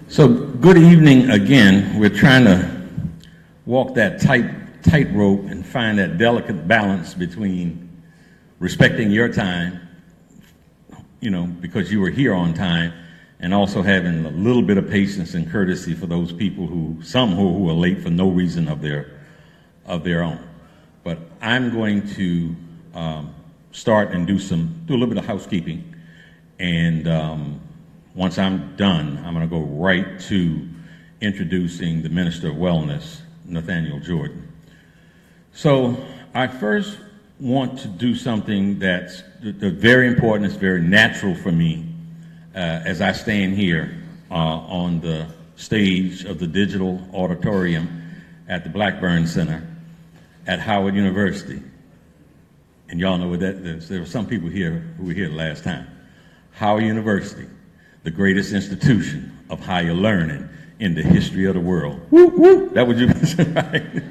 So good evening again. We're trying to walk that tightrope and find that delicate balance between respecting your time, because you were here on time, and also having a little bit of patience and courtesy for those people who are late for no reason of their own. But I'm going to start and do a little bit of housekeeping, and once I'm done, I'm going to go right to introducing the Minister of Wellness, Nathaniel Jordan. So I first want to do something that's very important, it's very natural for me as I stand here on the stage of the digital auditorium at the Blackburn Center at Howard University. And y'all know what that is. There were some people here who were here the last time. Howard University, the greatest institution of higher learning in the history of the world. Woo, woo. That what you said, right?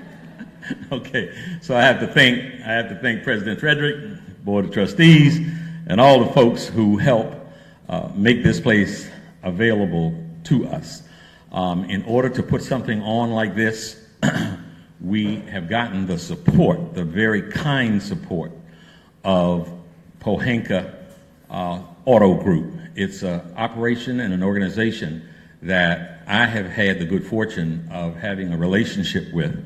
Okay. So I have to thank President Frederick, Board of Trustees, and all the folks who help make this place available to us. In order to put something on like this, we have gotten the support, the very kind support of Pohanka Auto Group. It's an operation and an organization that I have had the good fortune of having a relationship with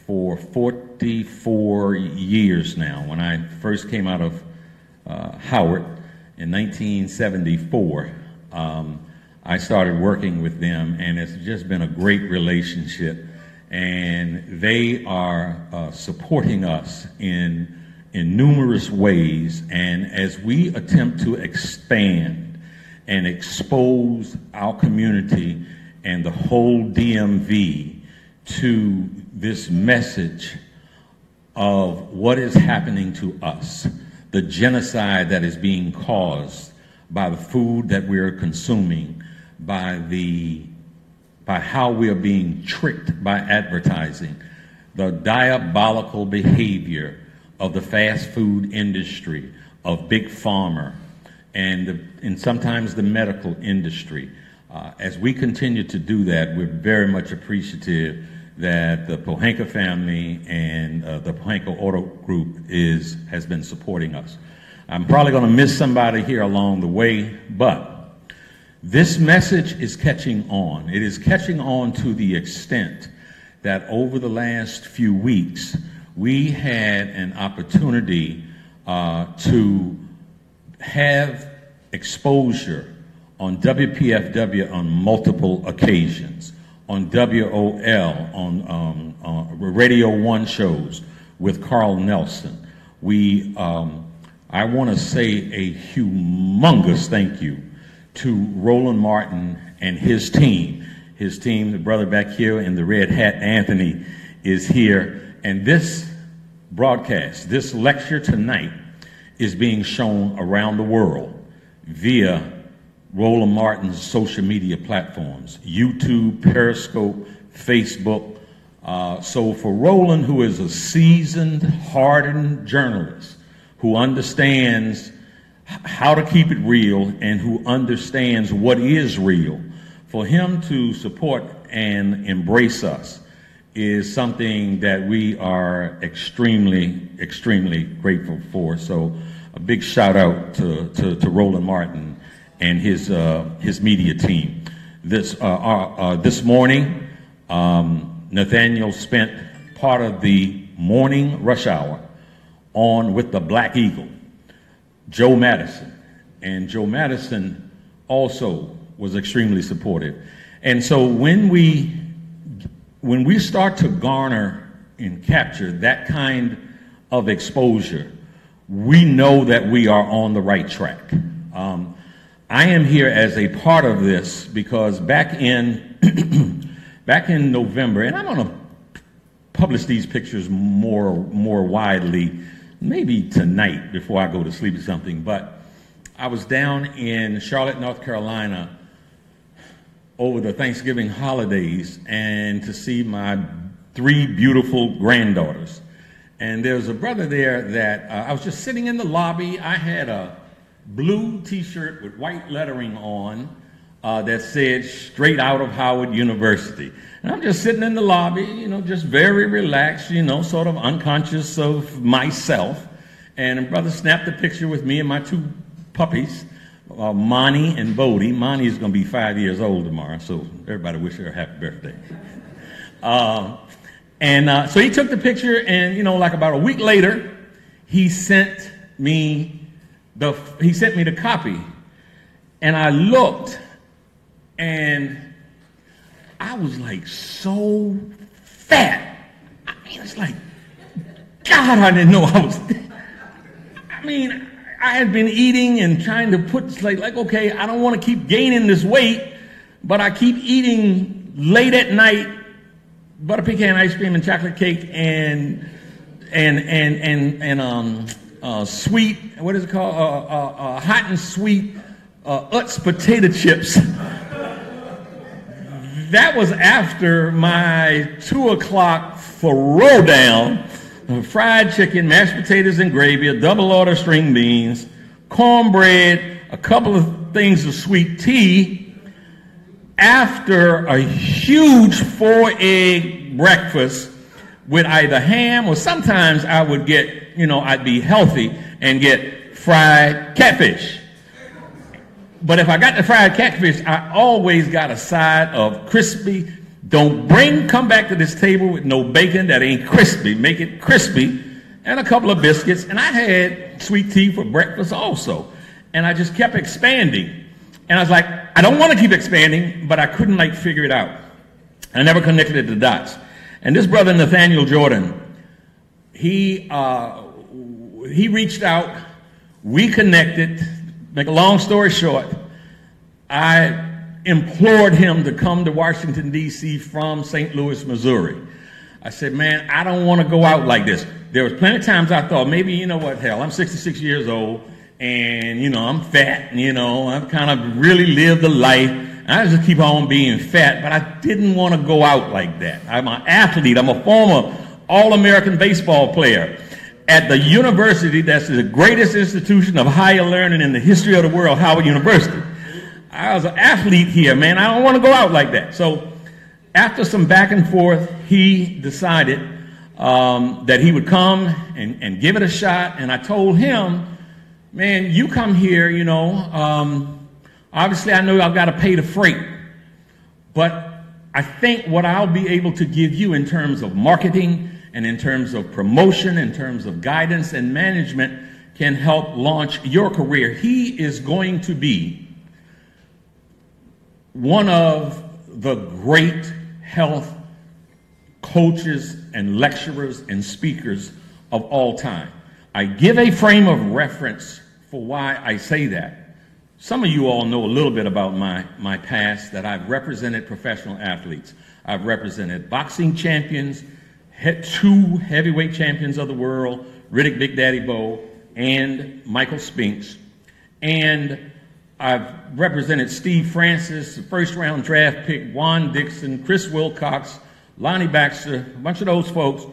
for 44 years now. When I first came out of Howard in 1974, I started working with them, and it's just been a great relationship. And they are supporting us in numerous ways. And as we attempt to expand and expose our community and the whole DMV to this message of what is happening to us, the genocide that is being caused by the food that we're consuming, by how we are being tricked by advertising, the diabolical behavior of the fast food industry, of Big Pharma, and sometimes the medical industry. As we continue to do that, we're very much appreciative that the Pohanka family and the Pohanka Auto Group has been supporting us. I'm probably going to miss somebody here along the way, but this message is catching on. It is catching on to the extent that over the last few weeks, we had an opportunity to have exposure on WPFW on multiple occasions, on WOL, on Radio 1 shows with Carl Nelson. I want to say a humongous thank you to Roland Martin and his team. His team, the brother back here in the red hat, Anthony, is here. And this broadcast, this lecture tonight, is being shown around the world via Roland Martin's social media platforms, YouTube, Periscope, Facebook. So for Roland, who is a seasoned, hardened journalist, who understands how to keep it real and who understands what is real, for him to support and embrace us is something that we are extremely, extremely grateful for. So a big shout out to Roland Martin and his media team. This morning, Nathaniel spent part of the morning rush hour on with the Black Eagle, Joe Madison. And Joe Madison also was extremely supportive. And so when we start to garner and capture that kind of exposure, we know that we are on the right track. I am here as a part of this because back in November, and I'm going to publish these pictures more widely, maybe tonight before I go to sleep or something, but I was down in Charlotte, North Carolina over the Thanksgiving holidays and to see my 3 beautiful granddaughters. And there's a brother there that I was just sitting in the lobby. I had a blue t-shirt with white lettering on, that said straight out of Howard University. And I'm just sitting in the lobby, you know, just very relaxed, you know, sort of unconscious of myself. And a brother snapped a picture with me and my two puppies, Monty and Bodie. Monty is going to be 5 years old tomorrow, so everybody wish her a happy birthday. So he took the picture, and, you know, like about a week later, he sent me the copy. And I looked, and I was like so fat. I mean, it's like, God, I didn't know I was. I mean, I had been eating and trying to put, like, okay, I don't want to keep gaining this weight, but I keep eating late at night butter pecan ice cream and chocolate cake and sweet, what is it called? Hot and sweet Utz potato chips. That was after my 2 o'clock throwdown of fried chicken, mashed potatoes and gravy, a double order string beans, cornbread, a couple of things of sweet tea, after a huge 4-egg breakfast with either ham, or sometimes I would get, you know, I'd be healthy and get fried catfish. But if I got the fried catfish, I always got a side of crispy. Come back to this table with no bacon that ain't crispy. Make it crispy. And a couple of biscuits. And I had sweet tea for breakfast also. And I just kept expanding. And I was like, I don't want to keep expanding, but I couldn't like figure it out. I never connected the dots. And this brother, Nathaniel Jordan, he reached out, we connected. Make a long story short, I implored him to come to Washington, D.C. from St. Louis, Missouri. I said, man, I don't want to go out like this. There was plenty of times I thought, maybe, you know what, hell, I'm 66 years old, and, you know, I'm fat, and, you know, I've kind of really lived a life. I just keep on being fat, but I didn't want to go out like that. I'm an athlete. I'm a former All-American baseball player at the university that's the greatest institution of higher learning in the history of the world, Howard University. I was an athlete here, man. I don't want to go out like that. So after some back and forth, he decided that he would come and give it a shot. And I told him, man, you come here, you know, obviously I know I've got to pay the freight, but I think what I'll be able to give you in terms of marketing and in terms of promotion, in terms of guidance and management, can help launch your career. He is going to be one of the great health coaches and lecturers and speakers of all time. I give a frame of reference for why I say that. Some of you all know a little bit about my past, that I've represented professional athletes. I've represented boxing champions, 2 heavyweight champions of the world, Riddick Big Daddy Bowe and Michael Spinks. And I've represented Steve Francis, the first-round draft pick, Juan Dixon, Chris Wilcox, Lonnie Baxter, a bunch of those folks,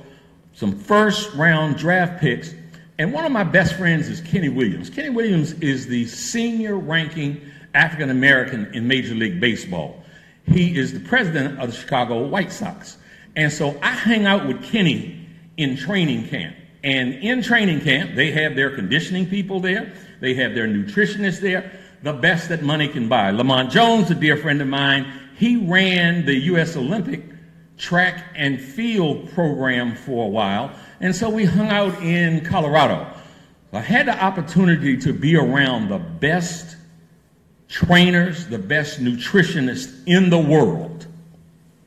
some first-round draft picks. And one of my best friends is Kenny Williams. Kenny Williams is the senior-ranking African-American in Major League Baseball. He is the president of the Chicago White Sox. And so I hang out with Kenny in training camp. And in training camp, they have their conditioning people there. They have their nutritionists there, the best that money can buy. Lamont Jones, a dear friend of mine, he ran the U.S. Olympic track and field program for a while. And so we hung out in Colorado. I had the opportunity to be around the best trainers, the best nutritionists in the world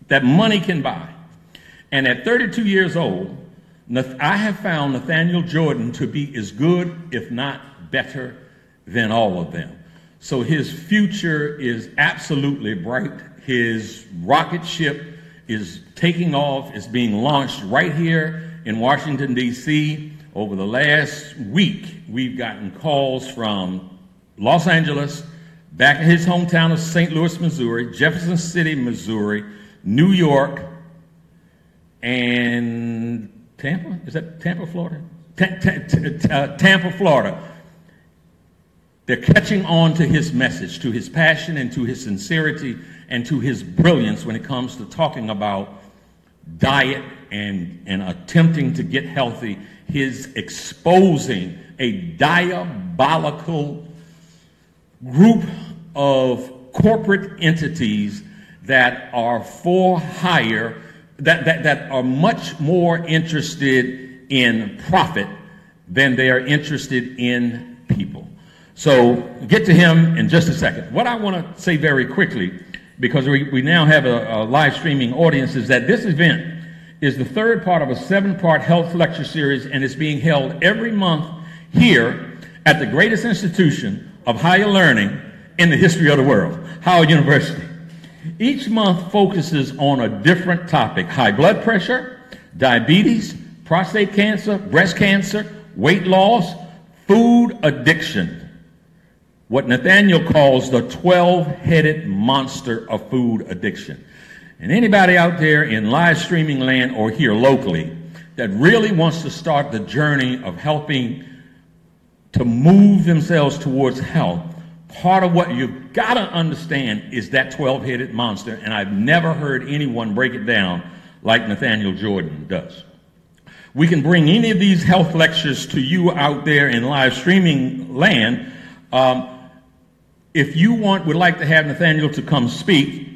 that money can buy. And at 32 years old, I have found Nathaniel Jordan to be as good, if not better, than all of them. So his future is absolutely bright. His rocket ship is taking off. It's being launched right here in Washington, D.C. Over the last week, we've gotten calls from Los Angeles, back in his hometown of St. Louis, Missouri, Jefferson City, Missouri, New York, and Tampa? Is that Tampa, Florida? Tampa, Florida. They're catching on to his message, to his passion, and to his sincerity, and to his brilliance when it comes to talking about diet and attempting to get healthy. His exposing a diabolical group of corporate entities that are for hire, that are much more interested in profit than they are interested in people. So get to him in just a second. What I want to say very quickly, because we now have a live streaming audience, is that this event is the third part of a 7-part health lecture series, and it's being held every month here at the greatest institution of higher learning in the history of the world, Howard University. Each month focuses on a different topic: high blood pressure, diabetes, prostate cancer, breast cancer, weight loss, food addiction, what Nathaniel calls the 12-headed monster of food addiction. And anybody out there in live streaming land or here locally that really wants to start the journey of helping to move themselves towards health, part of what you've got to understand is that 12-headed monster, and I've never heard anyone break it down like Nathaniel Jordan does. We can bring any of these health lectures to you out there in live streaming land. If you would like to have Nathaniel to come speak,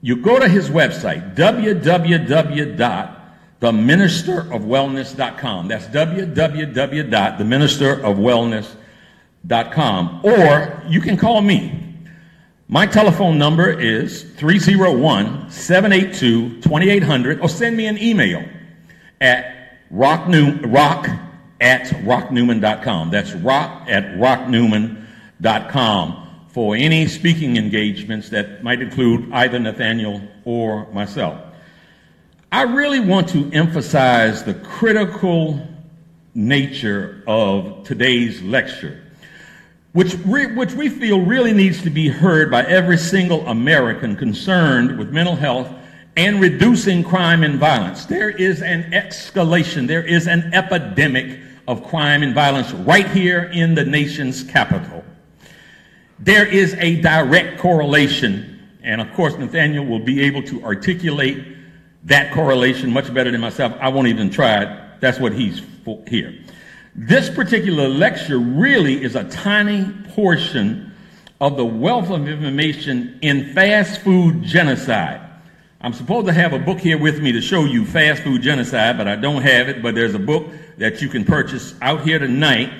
you go to his website, www.theministerofwellness.com. That's www.theministerofwellness.com. Or you can call me. My telephone number is 301-782-2800, or send me an email at rock@rocknewman.com. That's rock@rocknewman.com. for any speaking engagements that might include either Nathaniel or myself. I really want to emphasize the critical nature of today's lecture, which we feel really needs to be heard by every single American concerned with mental health and reducing crime and violence. There is an escalation, there is an epidemic of crime and violence right here in the nation's capital. There is a direct correlation, and of course Nathaniel will be able to articulate that correlation much better than myself. I won't even try it. That's what he's for here. This particular lecture really is a tiny portion of the wealth of information in fast food genocide. I'm supposed to have a book here with me to show you fast food genocide, but I don't have it. But there's a book that you can purchase out here tonight.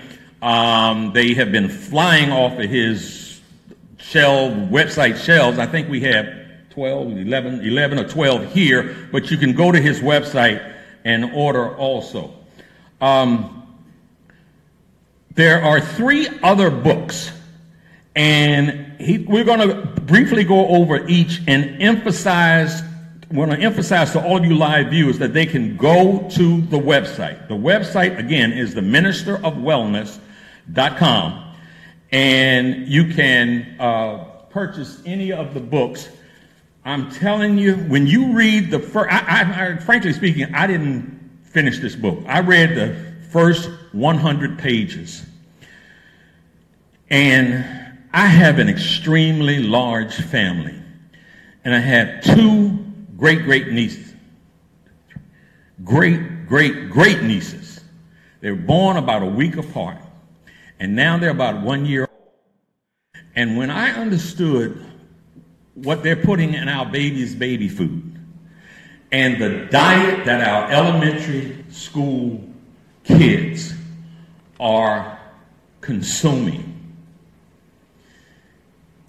They have been flying off of his website shelves. I think we have 11 or 12 here, but you can go to his website and order also. There are 3 other books, and we're going to briefly go over each and want to emphasize to all of you live viewers that they can go to the website. The website, again, is theministerofwellness.com. And you can purchase any of the books. I'm telling you, when you read the first, frankly speaking, I didn't finish this book. I read the first 100 pages. And I have an extremely large family. And I have 2 great nieces. Great nieces. They were born about a week apart. And now they're about 1 year old. And when I understood what they're putting in our baby's baby food and the diet that our elementary school kids are consuming,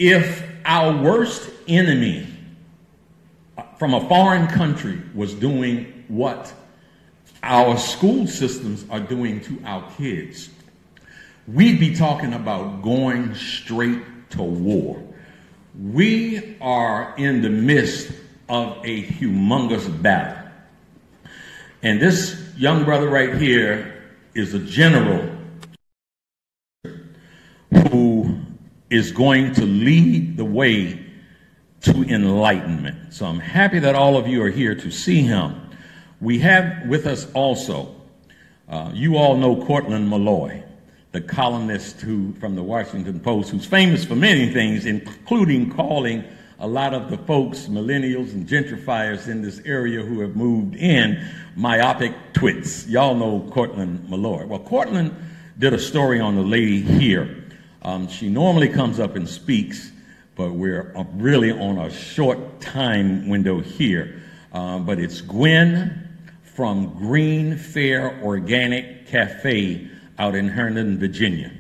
if our worst enemy from a foreign country was doing what our school systems are doing to our kids, we'd be talking about going straight to war. We are in the midst of a humongous battle. And this young brother right here is a general who is going to lead the way to enlightenment. So I'm happy that all of you are here to see him. We have with us also, you all know Cortland Malloy. the columnist from the Washington Post, who's famous for many things, including calling a lot of the folks, millennials and gentrifiers in this area who have moved in, myopic twits. Y'all know Cortland Malloy. Well, Cortland did a story on the lady here. She normally comes up and speaks, but we're really on a short time window here. But it's Gwen from Green Fair Organic Cafe out in Herndon, Virginia.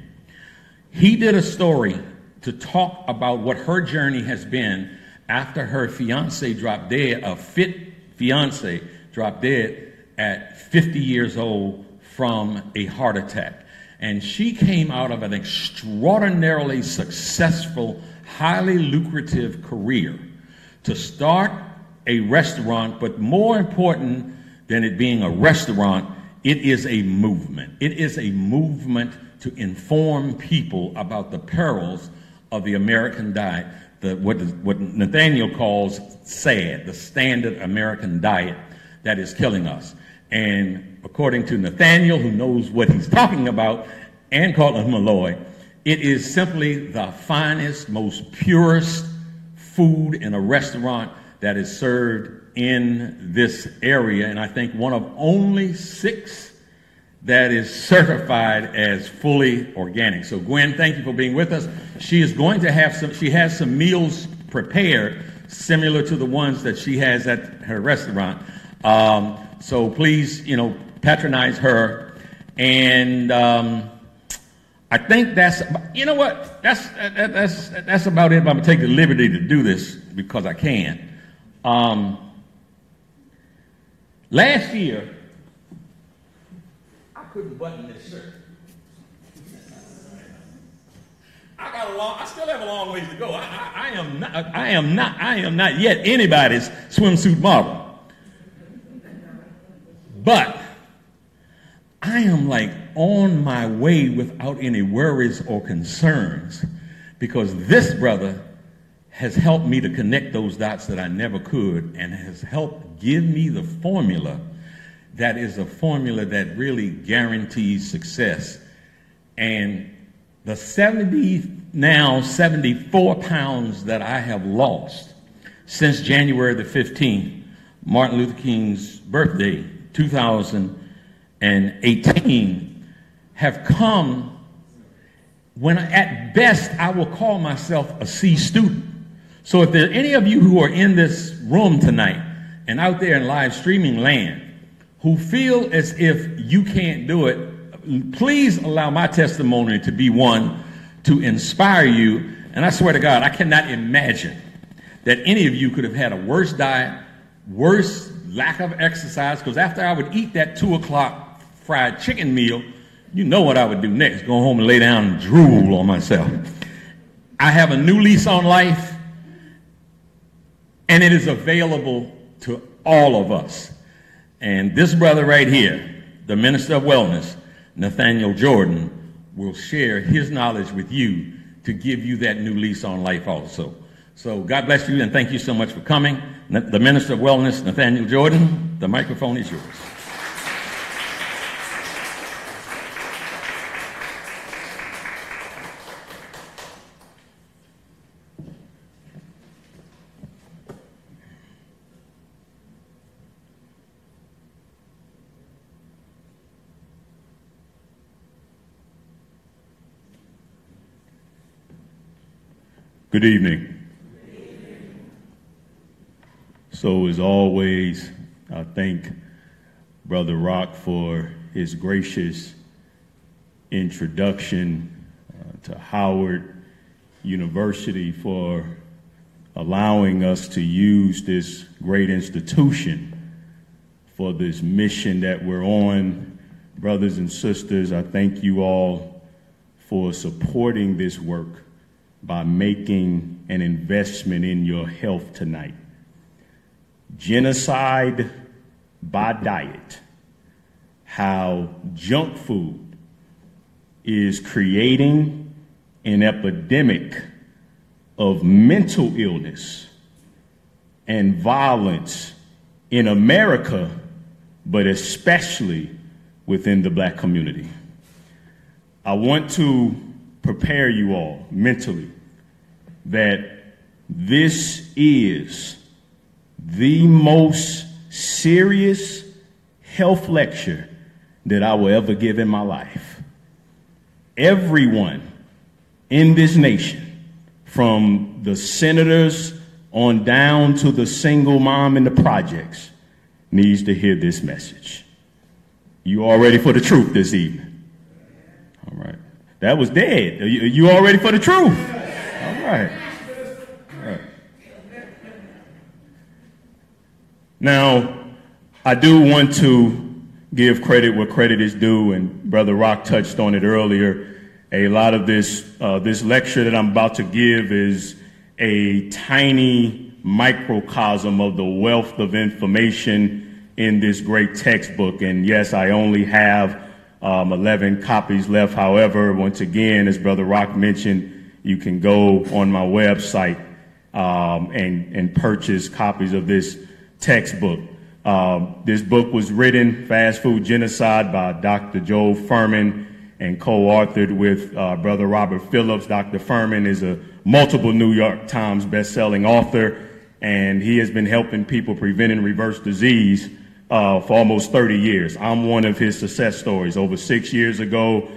He did a story to talk about what her journey has been after her fiance dropped dead, a fit fiance dropped dead at 50 years old from a heart attack. And she came out of an extraordinarily successful, highly lucrative career to start a restaurant, but more important than it being a restaurant, it is a movement. It is a movement to inform people about the perils of the American diet, what Nathaniel calls SAD, the standard American diet that is killing us. And according to Nathaniel, who knows what he's talking about, and Cortland Malloy, it is simply the finest, most purest food in a restaurant that is served in this area, and I think one of only 6 that is certified as fully organic. So Gwen, thank you for being with us. She is going to have she has some meals prepared similar to the ones that she has at her restaurant. So please, patronize her. And I think that's, that's about it. But I'm gonna take the liberty to do this because I can. Last year, I couldn't button this shirt. I still have a long ways to go. I am not yet anybody's swimsuit model. But I am like on my way without any worries or concerns, because this brother has helped me to connect those dots that I never could, and has helped give me the formula that is a formula that really guarantees success. And the 74 pounds that I have lost since January the 15th, Martin Luther King's birthday, 2018, have come when at best I will call myself a C student. So if there are any of you who are in this room tonight and out there in live streaming land who feel as if you can't do it, please allow my testimony to be one to inspire you. And I swear to God, I cannot imagine that any of you could have had a worse diet, worse lack of exercise, because after I would eat that 2 o'clock fried chicken meal, you know what I would do next, go home and lay down and drool on myself. I have a new lease on life, and it is available to all of us. And this brother right here, the Minister of Wellness, Nathaniel Jordan, will share his knowledge with you to give you that new lease on life also. So God bless you, and thank you so much for coming. The Minister of Wellness, Nathaniel Jordan, the microphone is yours. Good evening. So as always, I thank Brother Rock for his gracious introduction, to Howard University for allowing us to use this great institution for this mission that we're on. Brothers and sisters, I thank you all for supporting this work by making an investment in your health tonight. Genocide by diet, how junk food is creating an epidemic of mental illness and violence in America, but especially within the Black community. I want to prepare you all mentally that this is the most serious health lecture that I will ever give in my life. Everyone in this nation, from the senators on down to the single mom in the projects, needs to hear this message. You all ready for the truth this evening? All right. That was dead. You all ready for the truth? All right. All right. Now, I do want to give credit where credit is due, and Brother Rock touched on it earlier. A lot of this lecture that I'm about to give is a tiny microcosm of the wealth of information in this great textbook. And yes, I only have 11 copies left. However, once again, as Brother Rock mentioned, you can go on my website and purchase copies of this textbook. This book was written, Fast Food Genocide, by Dr. Joel Fuhrman and co-authored with Brother Robert Phillips. Dr. Fuhrman is a multiple New York Times best-selling author, and he has been helping people prevent and reverse disease for almost 30 years. I'm one of his success stories. Over 6 years ago,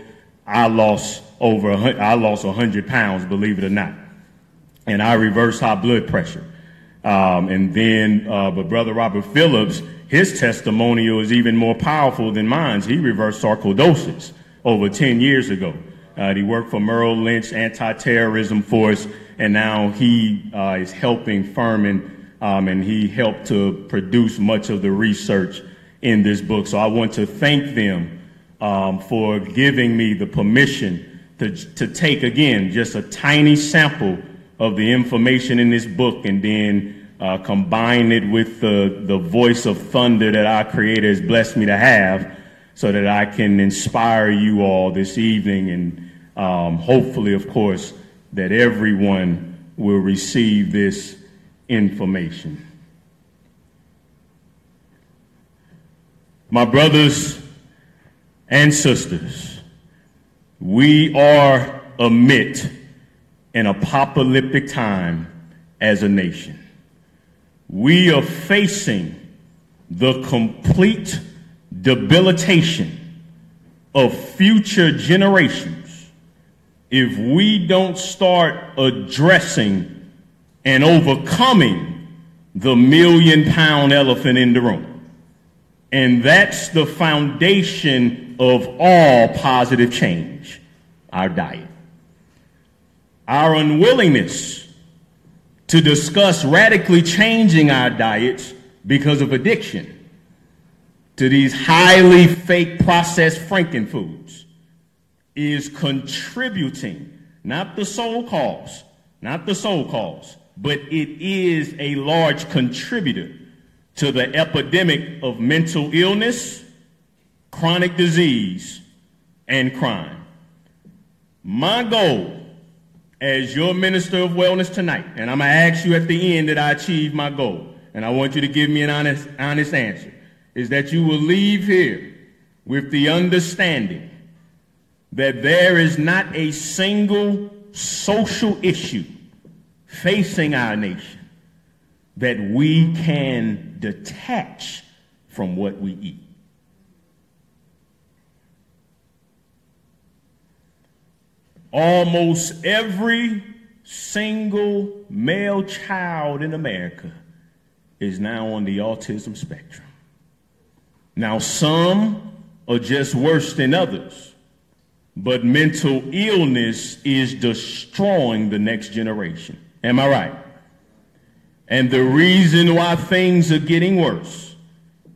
I lost 100 pounds, believe it or not, and I reversed high blood pressure. But Brother Robert Phillips, his testimonial is even more powerful than mine. He reversed sarcoidosis over 10 years ago. He worked for Merrill Lynch anti-terrorism force, and now he is helping Fuhrman, and he helped to produce much of the research in this book. So I want to thank them for giving me the permission to take, again, just a tiny sample of the information in this book, and then combine it with the voice of thunder that our Creator has blessed me to have, so that I can inspire you all this evening, and hopefully, of course, that everyone will receive this information. My brothers and sisters, we are amid an apocalyptic time as a nation. We are facing the complete debilitation of future generations if we don't start addressing and overcoming the million-pound elephant in the room. And that's the foundation of all positive change, our diet. Our unwillingness to discuss radically changing our diets because of addiction to these highly fake processed frankenfoods is contributing, not the sole cause, but it is a large contributor to the epidemic of mental illness, chronic disease, and crime. My goal as your minister of wellness tonight, and I'm going to ask you at the end that I achieve my goal, and I want you to give me an honest answer, is that you will leave here with the understanding that there is not a single social issue facing our nation that we can detach from what we eat. Almost every single male child in America is now on the autism spectrum. Now, some are just worse than others, but mental illness is destroying the next generation. Am I right? And the reason why things are getting worse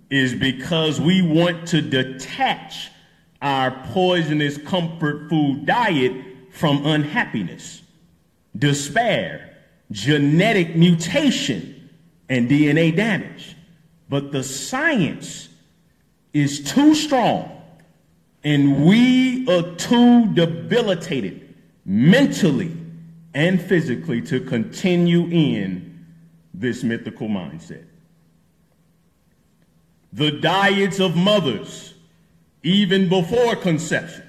is because we want to detach our poisonous comfort food diet from unhappiness, despair, genetic mutation, and DNA damage. But the science is too strong, and we are too debilitated mentally and physically to continue in this mythical mindset. The diets of mothers, even before conception,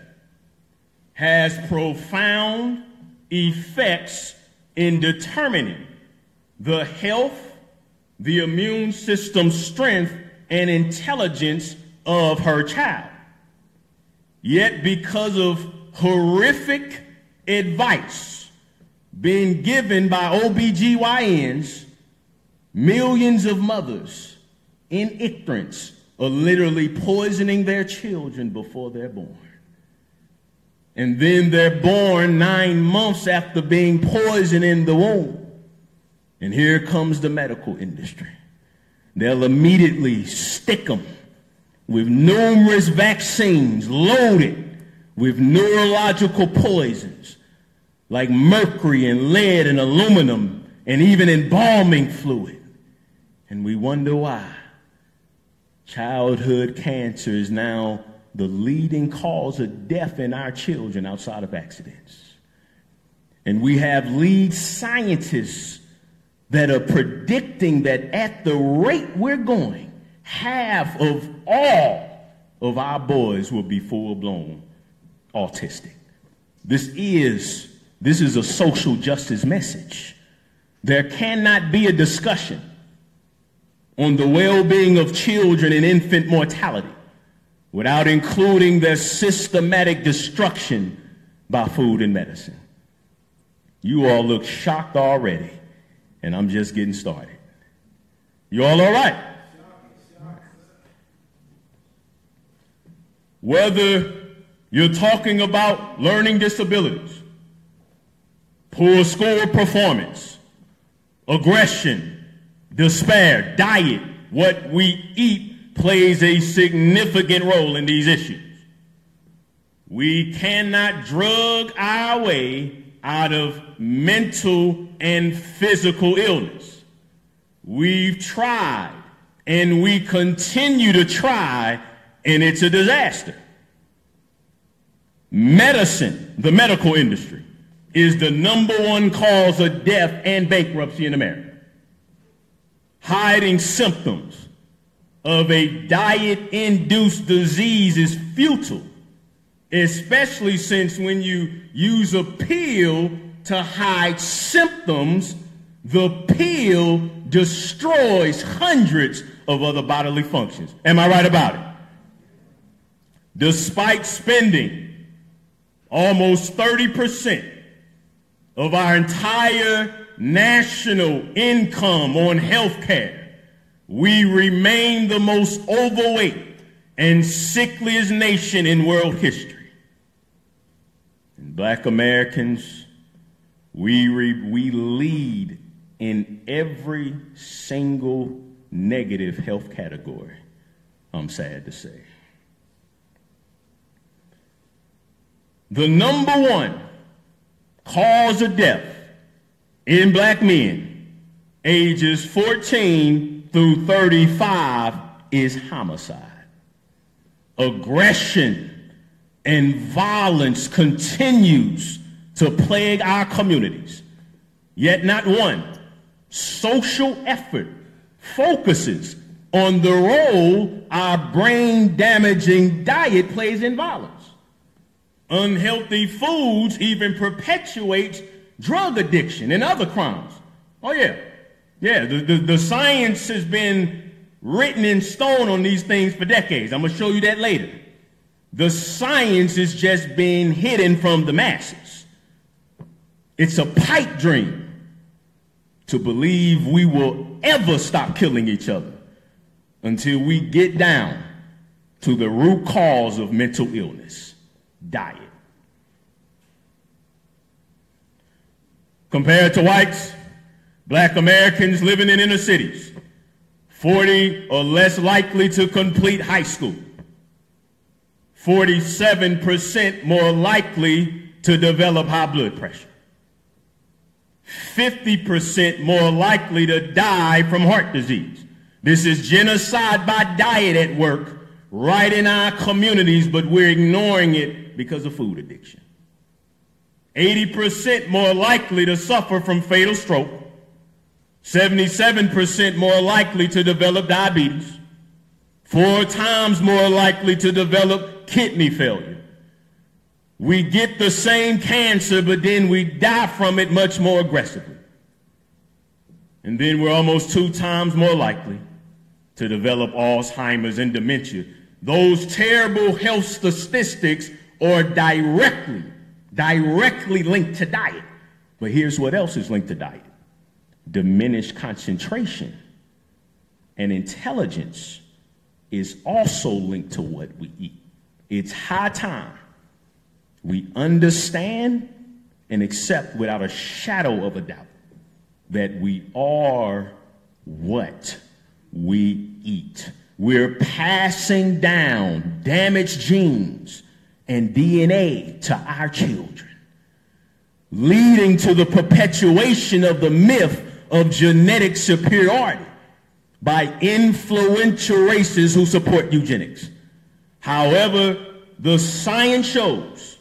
has profound effects in determining the health, the immune system strength, and intelligence of her child. Yet because of horrific advice being given by OBGYNs, millions of mothers in ignorance are literally poisoning their children before they're born. And then they're born 9 months after being poisoned in the womb. And here comes the medical industry. They'll immediately stick them with numerous vaccines loaded with neurological poisons like mercury and lead and aluminum and even embalming fluid. And we wonder why childhood cancer is now the leading cause of death in our children outside of accidents. And we have lead scientists that are predicting that at the rate we're going, half of all of our boys will be full-blown autistic. This is a social justice message. There cannot be a discussion on the well-being of children and infant mortality without including their systematic destruction by food and medicine. You all look shocked already, and I'm just getting started. You all right? Whether you're talking about learning disabilities, poor school performance, aggression, despair, diet, what we eat plays a significant role in these issues. We cannot drug our way out of mental and physical illness. We've tried and we continue to try, and it's a disaster. Medicine, the medical industry, is the #1 cause of death and bankruptcy in America. Hiding symptoms of a diet-induced disease is futile, especially since when you use a pill to hide symptoms, the pill destroys hundreds of other bodily functions. Am I right about it? Despite spending almost 30% of our entire national income on health care, we remain the most overweight and sickliest nation in world history. And Black Americans, we lead in every single negative health category, I'm sad to say. The #1 cause of death in Black men ages 14 through 35 is homicide. Aggression and violence continues to plague our communities, yet not one social effort focuses on the role our brain-damaging diet plays in violence. Unhealthy foods even perpetuates drug addiction and other crimes. Oh yeah, the science has been written in stone on these things for decades. I'm going to show you that later. The science is just being hidden from the masses. It's a pipe dream to believe we will ever stop killing each other until we get down to the root cause of mental illness: diet. Compared to whites, Black Americans living in inner cities, 40 or less likely to complete high school, 47% more likely to develop high blood pressure, 50% more likely to die from heart disease. This is genocide by diet at work right in our communities, but we're ignoring it because of food addiction. 80% more likely to suffer from fatal stroke, 77% more likely to develop diabetes, 4 times more likely to develop kidney failure, we get the same cancer, but then we die from it much more aggressively. And then we're almost 2 times more likely to develop Alzheimer's and dementia. Those terrible health statistics are directly linked to diet. But here's what else is linked to diet. Diminished concentration and intelligence is also linked to what we eat. It's high time we understand and accept without a shadow of a doubt that we are what we eat. We're passing down damaged genes and DNA to our children, leading to the perpetuation of the myth of genetic superiority by influential races who support eugenics. However, the science shows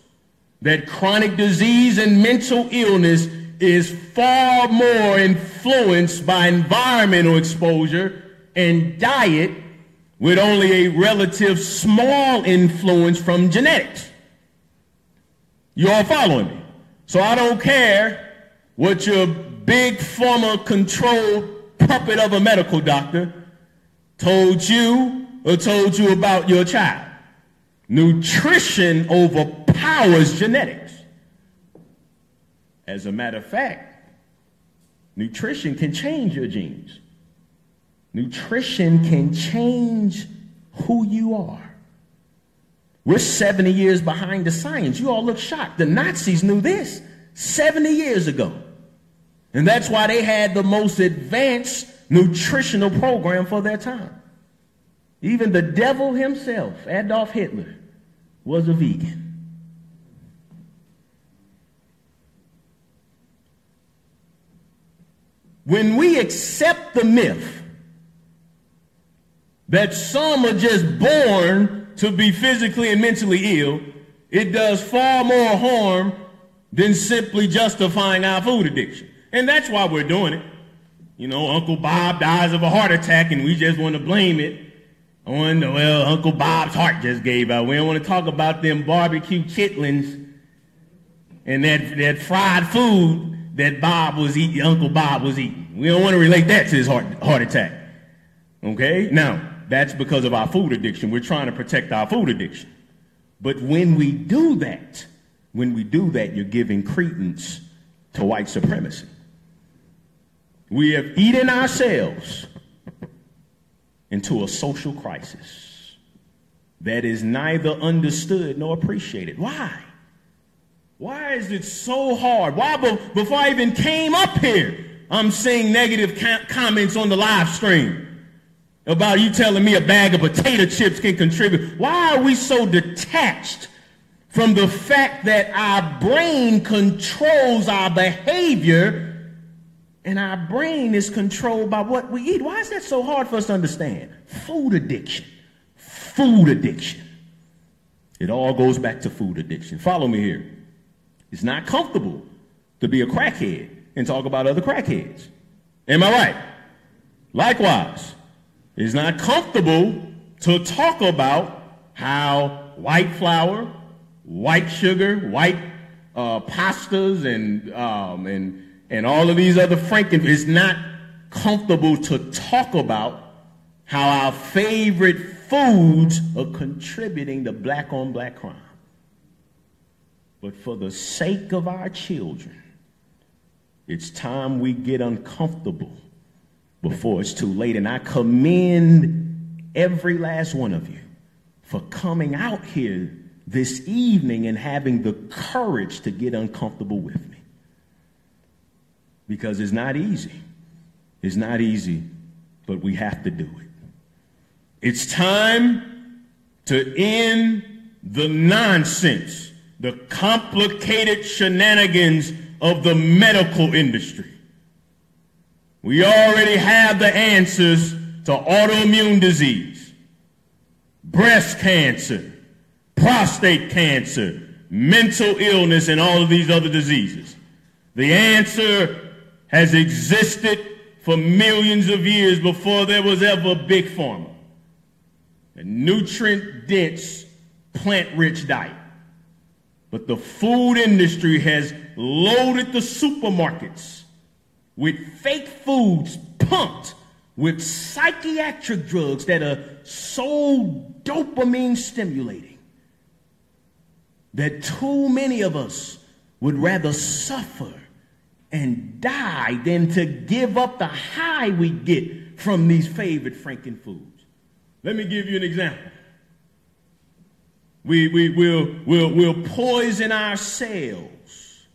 that chronic disease and mental illness is far more influenced by environmental exposure and diet, with only a relative small influence from genetics. You all following me? So I don't care what your big former controlled puppet of a medical doctor told you or told you about your child. Nutrition overpowers genetics. As a matter of fact, nutrition can change your genes. Nutrition can change who you are. We're 70 years behind the science. You all look shocked. The Nazis knew this 70 years ago. And that's why they had the most advanced nutritional program for their time. Even the devil himself, Adolf Hitler, was a vegan. When we accept the myth that some are just born to be physically and mentally ill, it does far more harm than simply justifying our food addiction. And that's why we're doing it. You know, Uncle Bob dies of a heart attack and we just want to blame it on, well, Uncle Bob's heart just gave out. We don't want to talk about them barbecue chitlins and that fried food that Bob was eating, Uncle Bob was eating. We don't want to relate that to his heart attack. Okay? Now, that's because of our food addiction. We're trying to protect our food addiction. But when we do that, you're giving credence to white supremacy. We have eaten ourselves into a social crisis that is neither understood nor appreciated. Why? Why is it so hard? Why, before I even came up here, I'm seeing negative comments on the live stream about you telling me a bag of potato chips can contribute. Why are we so detached from the fact that our brain controls our behavior and our brain is controlled by what we eat? Why is that so hard for us to understand? Food addiction. Food addiction. It all goes back to food addiction. Follow me here. It's not comfortable to be a crackhead and talk about other crackheads. Am I right? Likewise, it's not comfortable to talk about how white flour, white sugar, white pastas, and all of these other it's not comfortable to talk about how our favorite foods are contributing to black-on-black crime. But for the sake of our children, it's time we get uncomfortable before it's too late. And I commend every last one of you for coming out here this evening and having the courage to get uncomfortable with me. Because it's not easy. It's not easy, but we have to do it. It's time to end the nonsense, the complicated shenanigans of the medical industry. We already have the answers to autoimmune disease, breast cancer, prostate cancer, mental illness, and all of these other diseases. The answer has existed for millions of years before there was ever big pharma. A nutrient-dense, plant-rich diet. But the food industry has loaded the supermarkets with fake foods pumped with psychiatric drugs that are so dopamine stimulating that too many of us would rather suffer and die than to give up the high we get from these favorite Franken foods. Let me give you an example. We'll poison our cells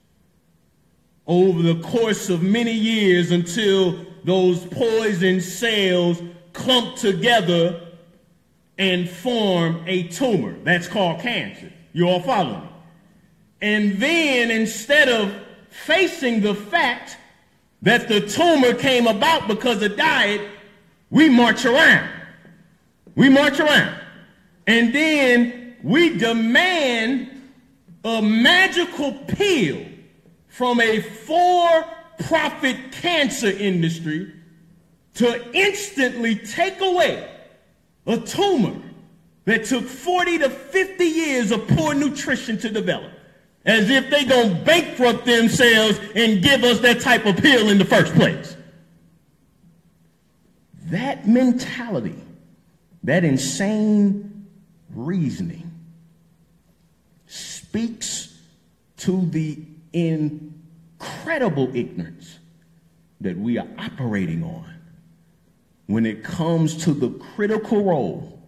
over the course of many years until those poisoned cells clump together and form a tumor. That's called cancer. You all follow me? And then instead of facing the fact that the tumor came about because of diet, we march around. We march around. And then we demand a magical pill from a for-profit cancer industry to instantly take away a tumor that took 40 to 50 years of poor nutrition to develop, as if they gonna bankrupt themselves and give us that type of pill in the first place. That mentality, that insane reasoning, speaks to the incredible ignorance that we are operating on when it comes to the critical role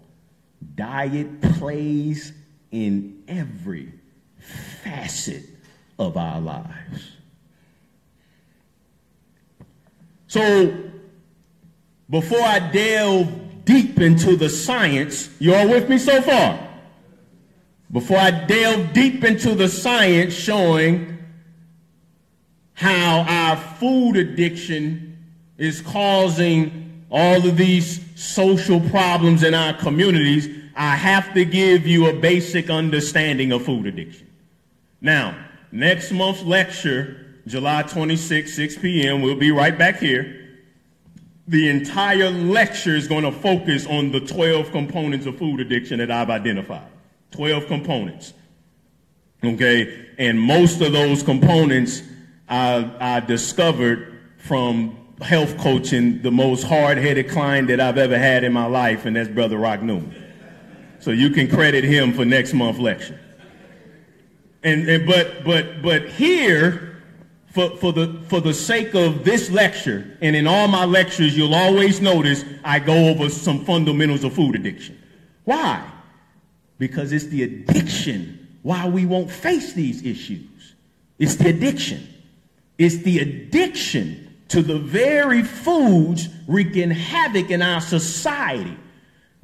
diet plays in every facet of our lives. So, before I delve deep into the science, you all with me so far? Before I delve deep into the science showing how our food addiction is causing all of these social problems in our communities, I have to give you a basic understanding of food addiction. Now, next month's lecture, July 26, 6 p.m., we'll be right back here. The entire lecture is going to focus on the 12 components of food addiction that I've identified. 12 components. Okay? And most of those components I discovered from health coaching the most hard-headed client that I've ever had in my life, and that's Brother Rock Newman. So you can credit him for next month's lecture. But here, for the sake of this lecture, and in all my lectures, you'll always notice I go over some fundamentals of food addiction. Why? Because it's the addiction why we won't face these issues. It's the addiction. It's the addiction to the very foods wreaking havoc in our society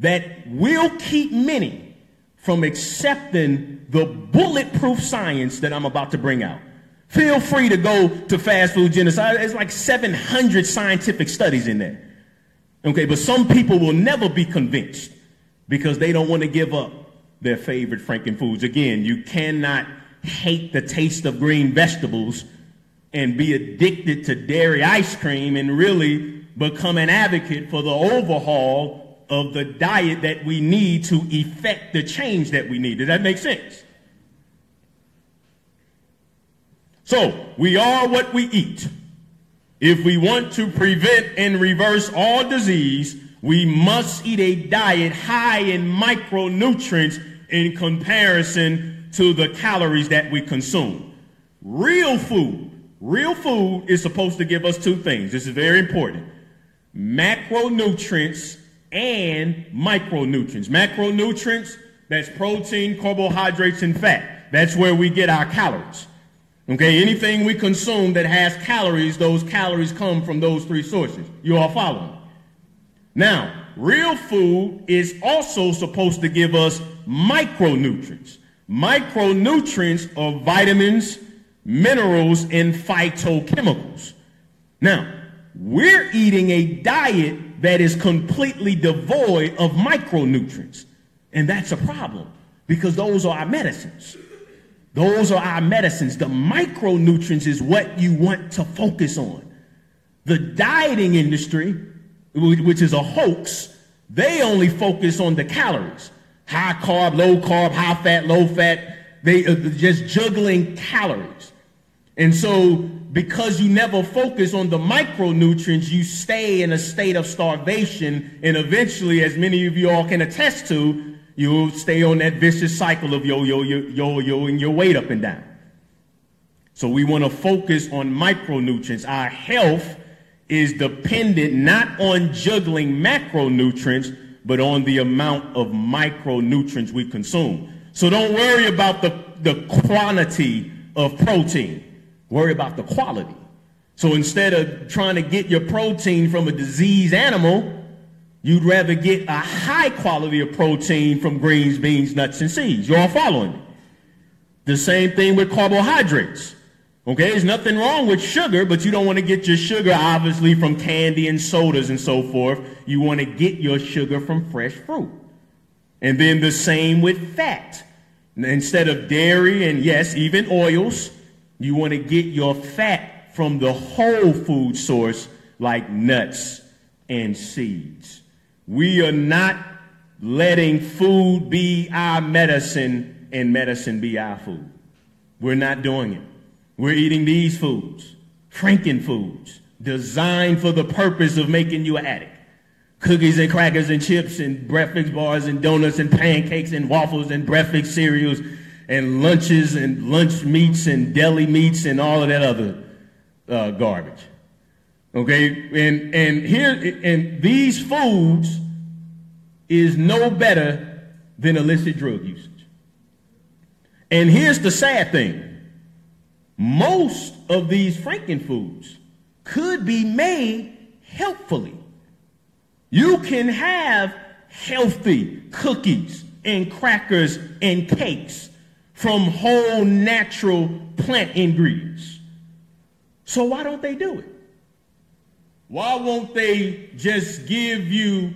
that will keep many from accepting the bulletproof science that I'm about to bring out. Feel free to go to Fast Food Genocide. There's like 700 scientific studies in there. Okay, but some people will never be convinced because they don't want to give up their favorite Franken foods. Again, you cannot hate the taste of green vegetables and be addicted to dairy ice cream and really become an advocate for the overhaul of the diet that we need to effect the change that we need. Does that make sense? So, we are what we eat. If we want to prevent and reverse all disease, we must eat a diet high in micronutrients in comparison to the calories that we consume. Real food is supposed to give us two things. This is very important. Macronutrients and micronutrients. Macronutrients, that's protein, carbohydrates, and fat. That's where we get our calories. Okay, anything we consume that has calories, those calories come from those three sources. You all follow me? Now, real food is also supposed to give us micronutrients. Micronutrients are vitamins, minerals, and phytochemicals. Now, we're eating a diet that is completely devoid of micronutrients. And that's a problem because those are our medicines. Those are our medicines. The micronutrients is what you want to focus on. The dieting industry, which is a hoax, they only focus on the calories. High carb, low fat. they are just juggling calories. And so because you never focus on the micronutrients, you stay in a state of starvation, and eventually, as many of you all can attest to, you'll stay on that vicious cycle of yo-yoing your weight up and down. So we want to focus on micronutrients. Our health is dependent not on juggling macronutrients, but on the amount of micronutrients we consume. So don't worry about the quantity of protein. Worry about the quality. So instead of trying to get your protein from a diseased animal, you'd rather get a high quality of protein from greens, beans, nuts, and seeds. You all following me? The same thing with carbohydrates. Okay, there's nothing wrong with sugar, but you don't want to get your sugar, obviously, from candy and sodas and so forth. You want to get your sugar from fresh fruit. And then the same with fat. Instead of dairy and, yes, even oils, you want to get your fat from the whole food source like nuts and seeds. We are not letting food be our medicine and medicine be our food. We're not doing it. We're eating these foods, Franken foods, designed for the purpose of making you an addict. Cookies and crackers and chips and breakfast bars and donuts and pancakes and waffles and breakfast cereals and lunches and lunch meats and deli meats and all of that other garbage. Okay, and these foods is no better than illicit drug usage. And here's the sad thing. Most of these Franken foods could be made healthfully. You can have healthy cookies and crackers and cakes from whole natural plant ingredients. So why don't they do it? Why won't they just give you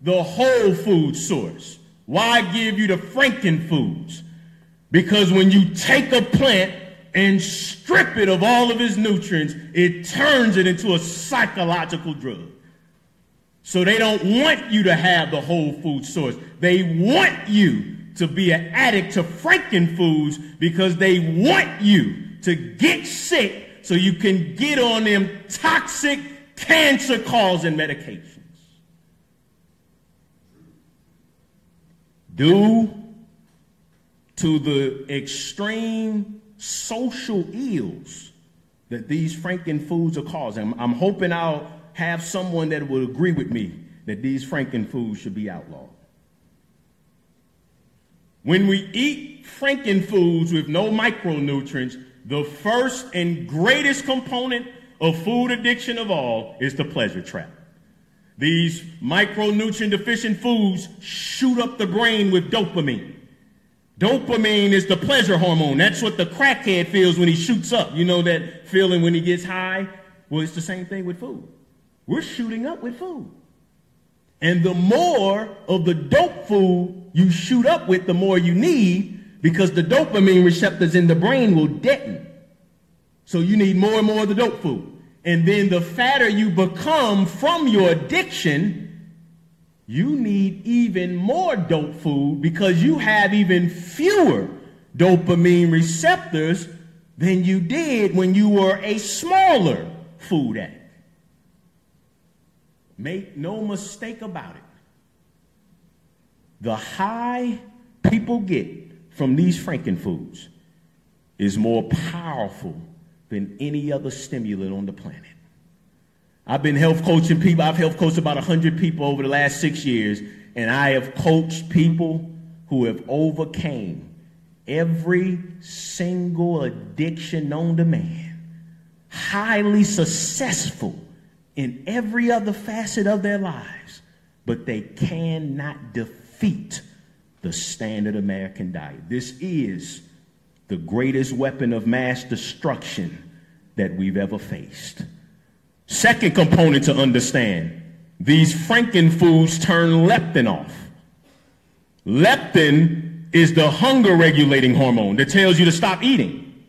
the whole food source? Why give you the Franken foods? Because when you take a plant and strip it of all of its nutrients, it turns it into a psychological drug. So they don't want you to have the whole food source. They want you to be an addict to Franken foods because they want you to get sick so you can get on them toxic cancer-causing medications. Due to the extreme social ills that these Franken foods are causing, I'm hoping I'll have someone that will agree with me that these Franken foods should be outlawed. When we eat Franken foods with no micronutrients, the first and greatest component of food addiction of all is the pleasure trap. These micronutrient deficient foods shoot up the brain with dopamine. Dopamine is the pleasure hormone. That's what the crackhead feels when he shoots up. You know that feeling when he gets high? Well, it's the same thing with food. We're shooting up with food. And the more of the dope food you shoot up with, the more you need, because the dopamine receptors in the brain will deaden. So you need more and more of the dope food. And then the fatter you become from your addiction, you need even more dope food because you have even fewer dopamine receptors than you did when you were a smaller food addict. Make no mistake about it. The high people get from these Franken foods is more powerful than any other stimulant on the planet. I've been health coaching people. I've health coached about 100 people over the last 6 years, and I have coached people who have overcame every single addiction known to man, highly successful in every other facet of their lives, but they cannot defeat the standard American diet. This is the greatest weapon of mass destruction that we've ever faced. Second component to understand, these Franken foods turn leptin off. Leptin is the hunger regulating hormone that tells you to stop eating.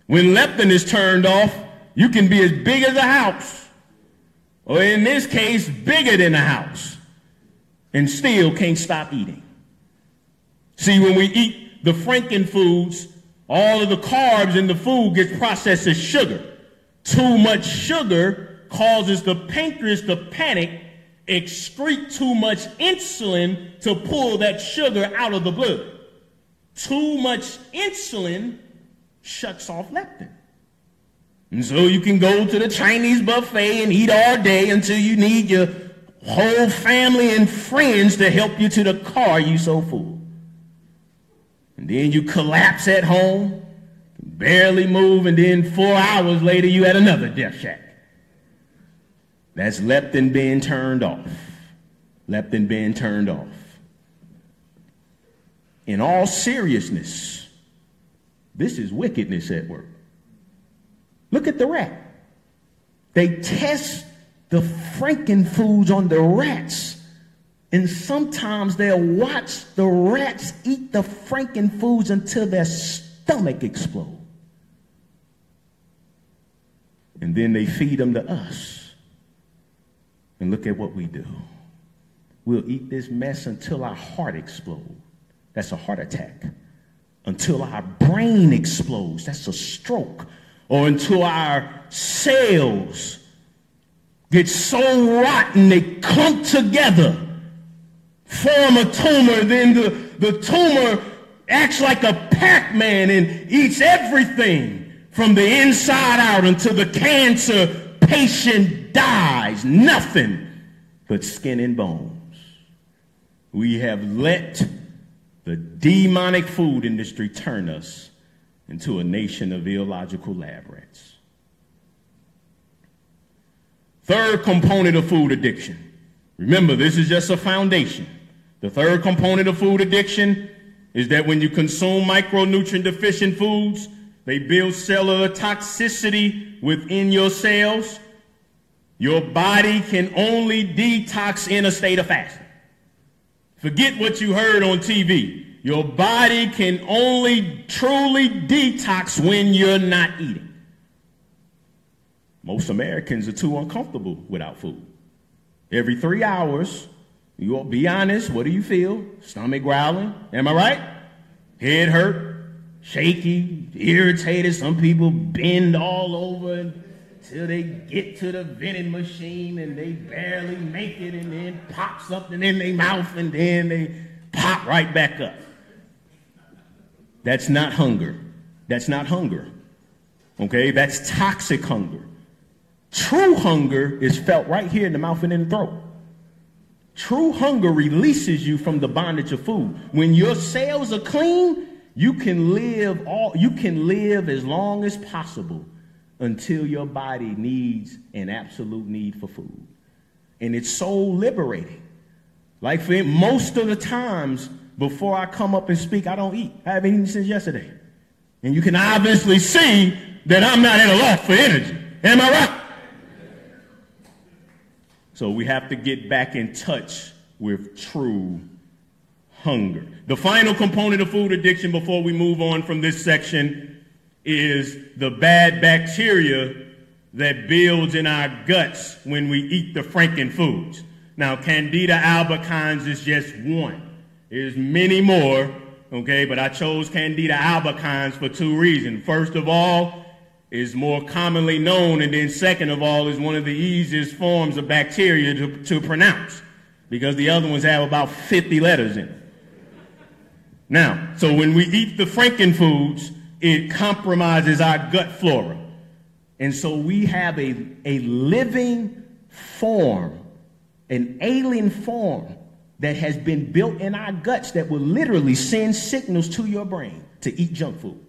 When leptin is turned off, you can be as big as a house, or in this case, bigger than a house, and still can't stop eating. See, when we eat the frankenfoods, all of the carbs in the food gets processed as sugar. Too much sugar causes the pancreas to panic, excrete too much insulin to pull that sugar out of the blood. Too much insulin shuts off leptin. And so you can go to the Chinese buffet and eat all day until you need your whole family and friends to help you to the car, you so full. And then you collapse at home, barely move, and then 4 hours later you at another death shack. That's leptin being turned off. Leptin being turned off. In all seriousness, this is wickedness at work. Look at the rat. They test the frankenfoods on the rats, and sometimes they'll watch the rats eat the frankenfoods until their stomach explodes. And then they feed them to us. And look at what we do. We'll eat this mess until our heart explodes. That's a heart attack. Until our brain explodes. That's a stroke. Or until our cells get so rotten they clump together, form a tumor, then the tumor acts like a Pac-Man and eats everything from the inside out until the cancer patient dies. Nothing but skin and bones. We have let the demonic food industry turn us into a nation of illogical lab rats. Third component of food addiction. Remember, this is just a foundation. The third component of food addiction is that when you consume micronutrient deficient foods, they build cellular toxicity within your cells. Your body can only detox in a state of fasting. Forget what you heard on TV. Your body can only truly detox when you're not eating. Most Americans are too uncomfortable without food. Every 3 hours, you will be honest, what do you feel? Stomach growling, am I right? Head hurt, shaky, irritated. Some people bend all over until they get to the vending machine and they barely make it, and then pop something in their mouth and then they pop right back up. That's not hunger. That's not hunger. Okay, that's toxic hunger. True hunger is felt right here in the mouth and in the throat. True hunger releases you from the bondage of food. When your cells are clean, you can live as long as possible until your body needs an absolute need for food. And it's so liberating. Like for most of the times before I come up and speak, I don't eat. I haven't eaten since yesterday. And you can obviously see that I'm not at a loss for energy. Am I right? So we have to get back in touch with true hunger. The final component of food addiction before we move on from this section is the bad bacteria that builds in our guts when we eat the frankenfoods. Now, Candida albicans is just one. There's many more, okay, but I chose Candida albicans for two reasons. First of all, is more commonly known, and then second of all, is one of the easiest forms of bacteria to pronounce, because the other ones have about 50 letters in it. Now, so when we eat the frankenfoods, it compromises our gut flora. And so we have a living form, an alien form that has been built in our guts that will literally send signals to your brain to eat junk food.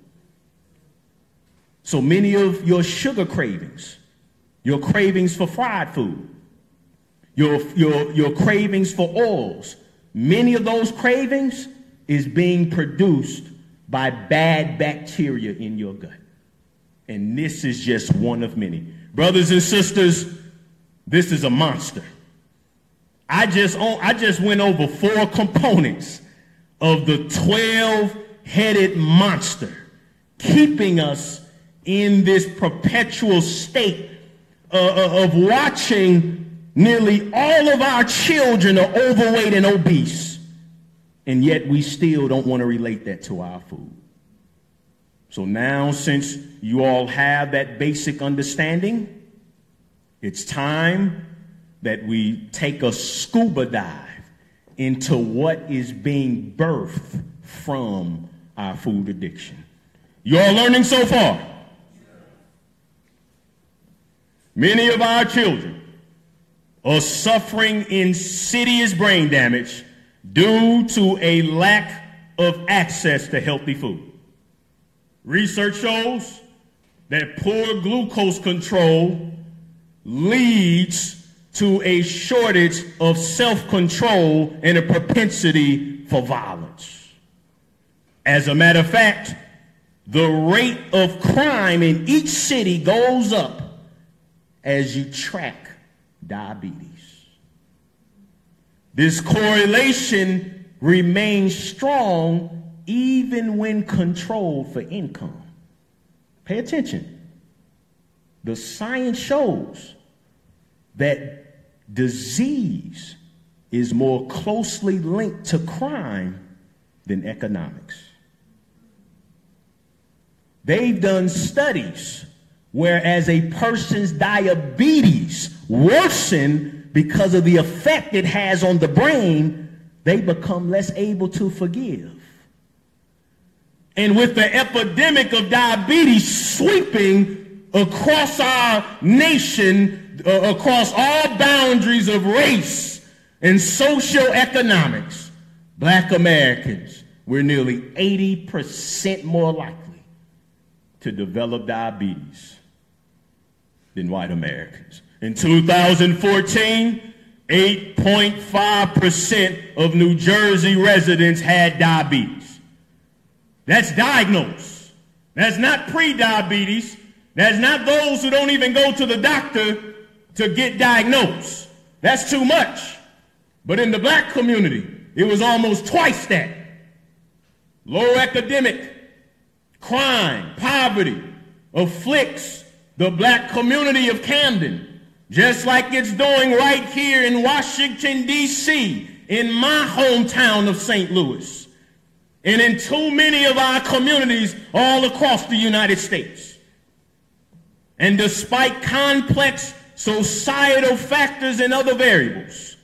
So many of your sugar cravings, your cravings for fried food, your cravings for oils, many of those cravings is being produced by bad bacteria in your gut. And this is just one of many. Brothers and sisters, this is a monster. I just went over 4 components of the 12-headed monster, keeping us in this perpetual state of watching nearly all of our children are overweight and obese. and yet we still don't want to relate that to our food. So now, since you all have that basic understanding, it's time that we take a scuba dive into what is being birthed from our food addiction. You all learning so far? Many of our children are suffering insidious brain damage due to a lack of access to healthy food. Research shows that poor glucose control leads to a shortage of self-control and a propensity for violence. As a matter of fact, the rate of crime in each city goes up as you track diabetes. This correlation remains strong even when controlled for income. Pay attention. The science shows that disease is more closely linked to crime than economics. They've done studies whereas a person's diabetes worsen because of the effect it has on the brain, they become less able to forgive. And with the epidemic of diabetes sweeping across our nation, across all boundaries of race and socioeconomics, Black Americans, we're nearly 80% more likely to develop diabetes than white Americans. In 2014, 8.5% of New Jersey residents had diabetes. That's diagnosed. That's not pre-diabetes. That's not those who don't even go to the doctor to get diagnosed. That's too much. But in the Black community, it was almost twice that. Low academic, crime, poverty afflicts the Black community of Camden, just like it's doing right here in Washington, D.C., in my hometown of St. Louis, and in too many of our communities all across the United States. And despite complex societal factors and other variables,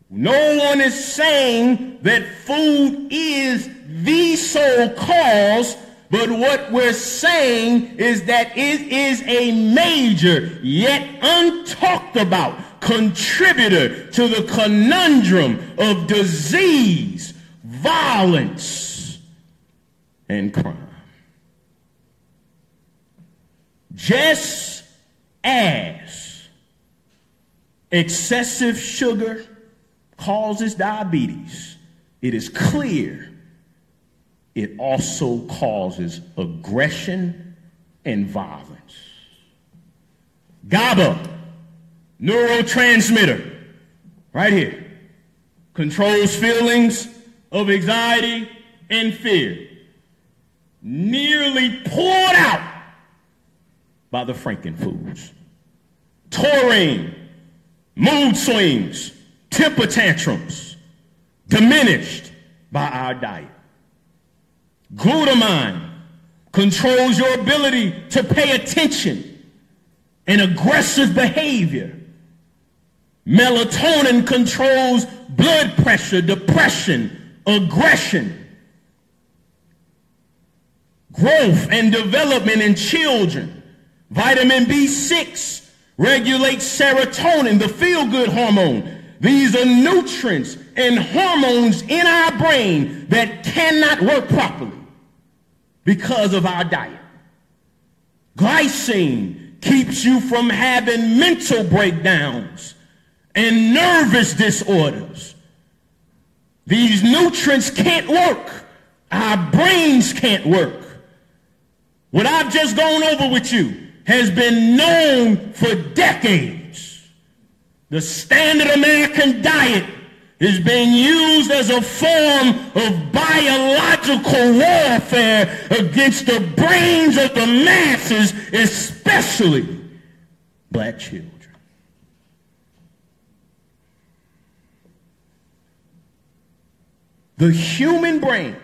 no one is saying that food is the sole cause, but what we're saying is that it is a major yet untalked about contributor to the conundrum of disease, violence, and crime. Just as excessive sugar causes diabetes, it is clear it also causes aggression and violence. GABA, neurotransmitter, right here, controls feelings of anxiety and fear, nearly poured out by the frankenfoods. Taurine, mood swings, temper tantrums, diminished by our diet. Glutamine controls your ability to pay attention and aggressive behavior. Melatonin controls blood pressure, depression, aggression, growth and development in children. Vitamin B6 regulates serotonin, the feel-good hormone. These are nutrients and hormones in our brain that cannot work properly because of our diet. Glycine keeps you from having mental breakdowns and nervous disorders. These nutrients can't work. Our brains can't work. What I've just gone over with you has been known for decades. The standard American diet is being used as a form of biological warfare against the brains of the masses, especially Black children. The human brain,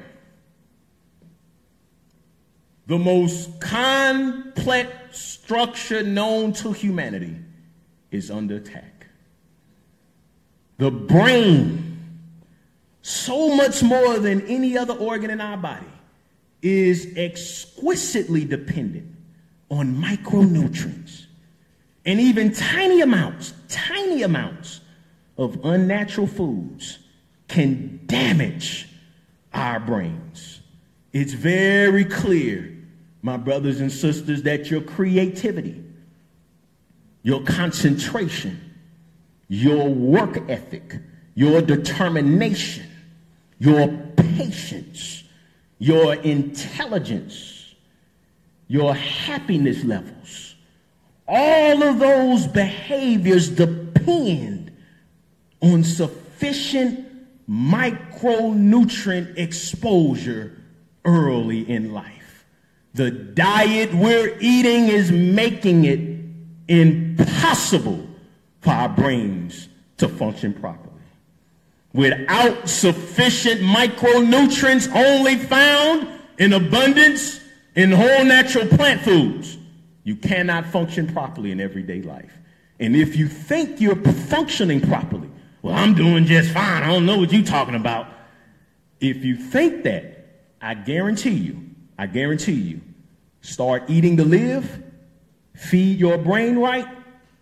the most complex structure known to humanity, is under attack. The brain, so much more than any other organ in our body, is exquisitely dependent on micronutrients. And even tiny amounts of unnatural foods can damage our brains. It's very clear, my brothers and sisters, that your creativity, your concentration, your work ethic, your determination, your patience, your intelligence, your happiness levels, all of those behaviors depend on sufficient micronutrient exposure early in life. The diet we're eating is making it impossible for our brains to function properly. Without sufficient micronutrients only found in abundance in whole natural plant foods, you cannot function properly in everyday life. And if you think you're functioning properly, well, I'm doing just fine, I don't know what you're talking about. If you think that, I guarantee you, start eating to live, feed your brain right,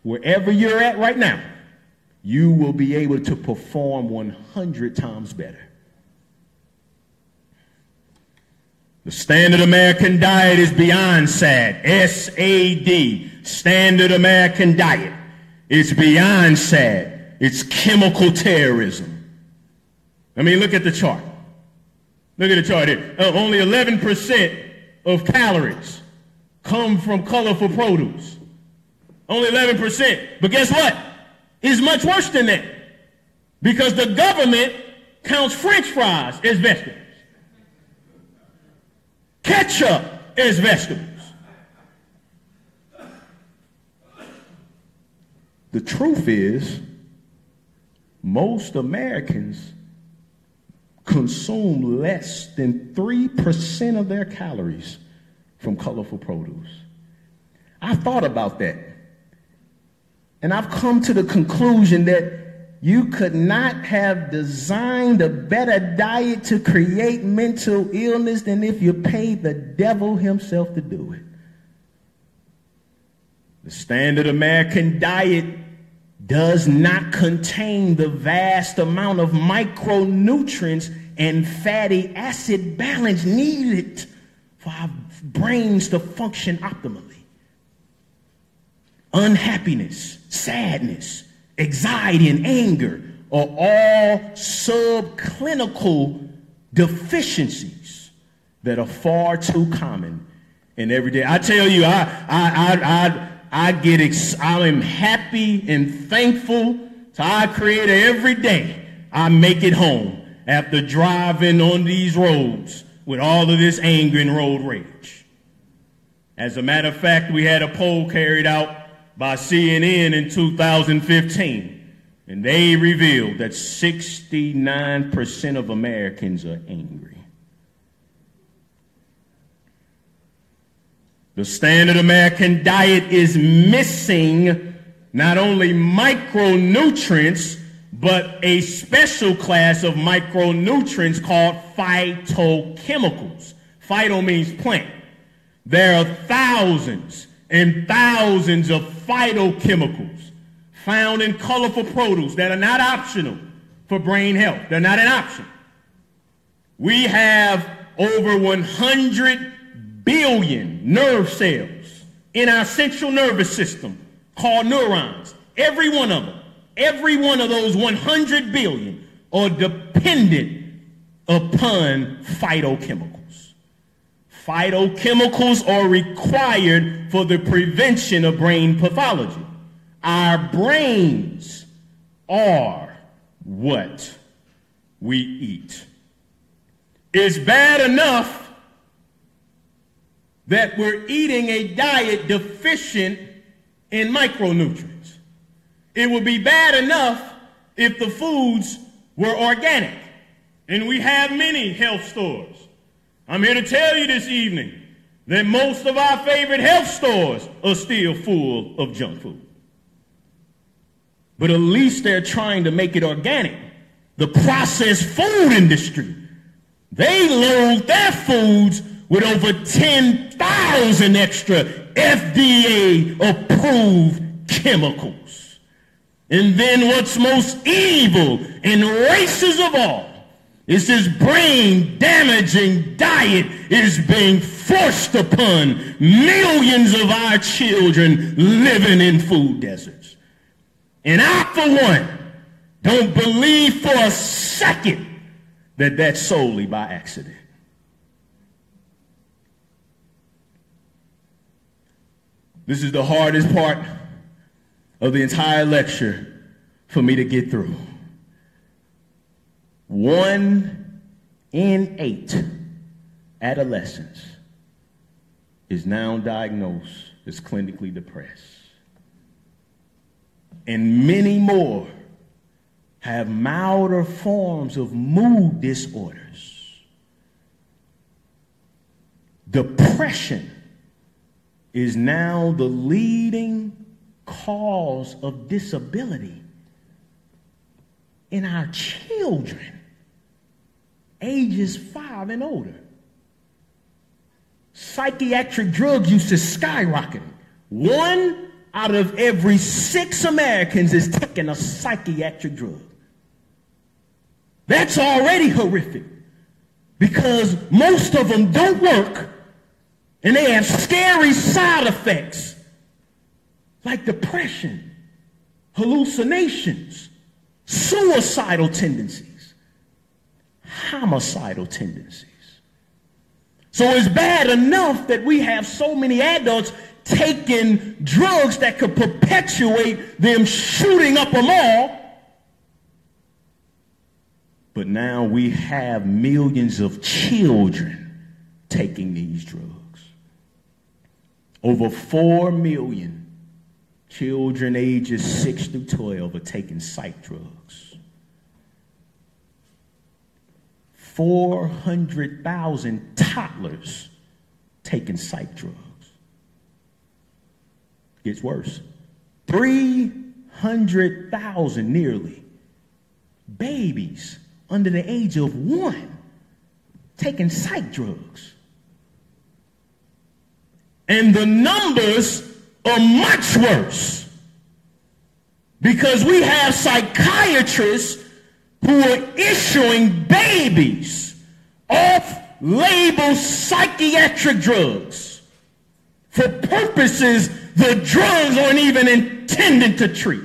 wherever you're at right now, you will be able to perform 100 times better. The standard American diet is beyond sad. S-A-D, standard American diet. It's beyond sad. It's chemical terrorism. I mean, look at the chart. Look at the chart here. Only 11% of calories come from colorful produce. Only 11%. But guess what? It's much worse than that. Because the government counts French fries as vegetables. Ketchup as vegetables. The truth is, most Americans consume less than 3% of their calories from colorful produce. I've thought about that. And I've come to the conclusion that you could not have designed a better diet to create mental illness than if you paid the devil himself to do it. The standard American diet does not contain the vast amount of micronutrients and fatty acid balance needed for our brains to function optimally. Unhappiness, sadness, anxiety, and anger are all subclinical deficiencies that are far too common in everyday. I tell you, I am happy and thankful to our Creator every day. I make it home after driving on these roads with all of this anger and road rage. As a matter of fact, we had a poll carried out by CNN in 2015, and they revealed that 69% of Americans are angry. The standard American diet is missing not only micronutrients, but a special class of micronutrients called phytochemicals. Phyto means plant. There are thousands and thousands of phytochemicals found in colorful produce that are not optional for brain health. They're not an option. We have over 100 billion nerve cells in our central nervous system called neurons. Every one of those 100 billion are dependent upon phytochemicals. Phytochemicals are required for the prevention of brain pathology. Our brains are what we eat. It's bad enough that we're eating a diet deficient in micronutrients. It would be bad enough if the foods were organic. And we have many health stores. I'm here to tell you this evening that most of our favorite health stores are still full of junk food. But at least they're trying to make it organic. The processed food industry, they load their foods with over 10,000 extra FDA-approved chemicals. And then what's most evil and racist of all is this brain-damaging diet is being forced upon millions of our children living in food deserts. And I, for one, don't believe for a second that that's solely by accident. This is the hardest part of the entire lecture for me to get through. 1 in 8 adolescents is now diagnosed as clinically depressed. And many more have milder forms of mood disorders. Depression is now the leading cause of disability in our children ages 5 and older. Psychiatric drug use is skyrocketing. 1 out of every 6 Americans is taking a psychiatric drug. That's already horrific because most of them don't work and they have scary side effects like depression, hallucinations, suicidal tendencies, homicidal tendencies. So it's bad enough that we have so many adults taking drugs that could perpetuate them shooting up a mall. But now we have millions of children taking these drugs. Over 4 million children ages 6 through 12 are taking psych drugs. 400,000 toddlers taking psych drugs. Gets worse. 300,000 nearly babies under the age of 1 taking psych drugs. And the numbers are much worse because we have psychiatrists who are issuing babies off-label psychiatric drugs for purposes the drugs aren't even intended to treat.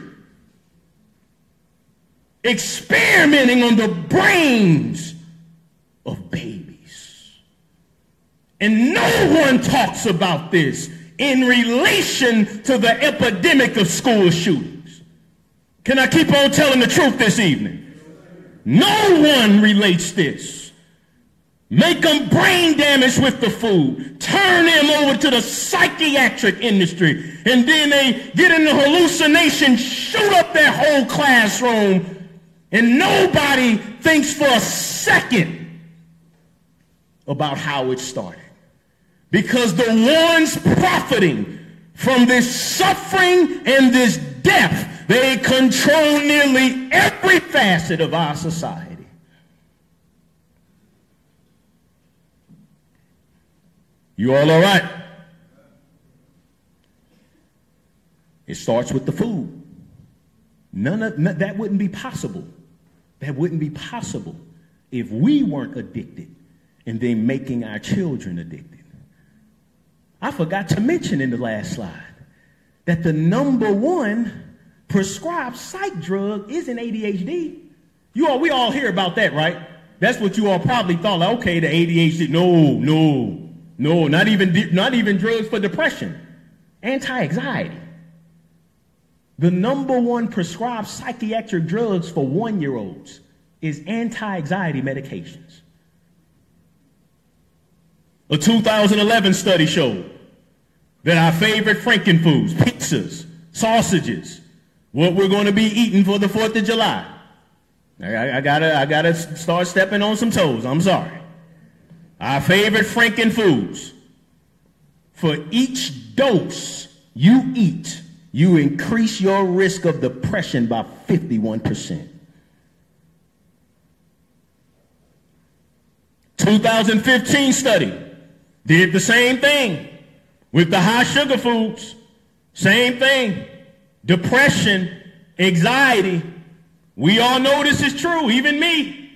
Experimenting on the brains of babies. And no one talks about this in relation to the epidemic of school shootings. Can I keep on telling the truth this evening? No one relates this. Make them brain damage with the food. Turn them over to the psychiatric industry. And then they get in the hallucination, shoot up their whole classroom. And nobody thinks for a second about how it started. Because the ones profiting from this suffering and this death, they control nearly every facet of our society. You all right? It starts with the food. That wouldn't be possible. That wouldn't be possible if we weren't addicted and then making our children addicted. I forgot to mention in the last slide that the #1 prescribed psych drug isn't ADHD. We all hear about that, right? That's what you all probably thought, like, okay, the ADHD. No, not even drugs for depression. Anti-anxiety. The #1 prescribed psychiatric drugs for 1-year-olds is anti-anxiety medications. A 2011 study showed that our favorite frankenfoods, pizzas, sausages, what we're going to be eating for the 4th of July, I gotta start stepping on some toes. I'm sorry. Our favorite Franken foods. For each dose you eat, you increase your risk of depression by 51%. 2015 study did the same thing with the high sugar foods. Same thing. Depression, anxiety. We all know this is true, even me.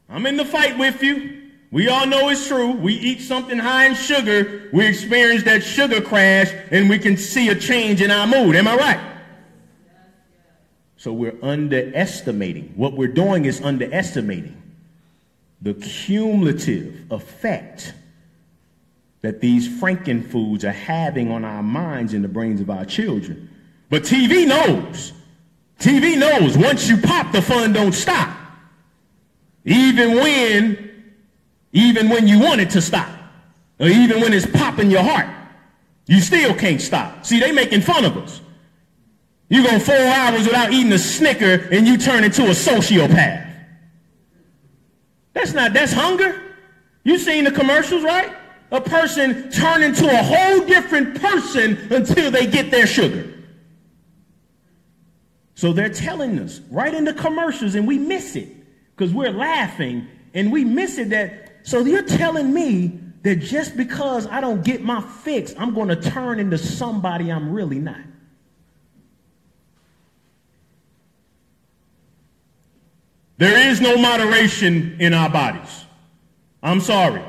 I'm in the fight with you. We all know it's true. We eat something high in sugar, we experience that sugar crash, and we can see a change in our mood. Am I right? So we're underestimating. What we're doing is underestimating the cumulative effect that these Franken foods are having on our minds and the brains of our children. But TV knows. TV knows once you pop, the fun don't stop. Even when you want it to stop, or even when it's popping your heart, you still can't stop. See, they making fun of us. You go 4 hours without eating a Snicker and you turn into a sociopath. That's hunger. You seen the commercials, right? A person turn into a whole different person until they get their sugar. So they're telling us right in the commercials, and we miss it because we're laughing and we miss it that, so you're telling me that just because I don't get my fix, I'm going to turn into somebody I'm really not. There is no moderation in our bodies. I'm sorry.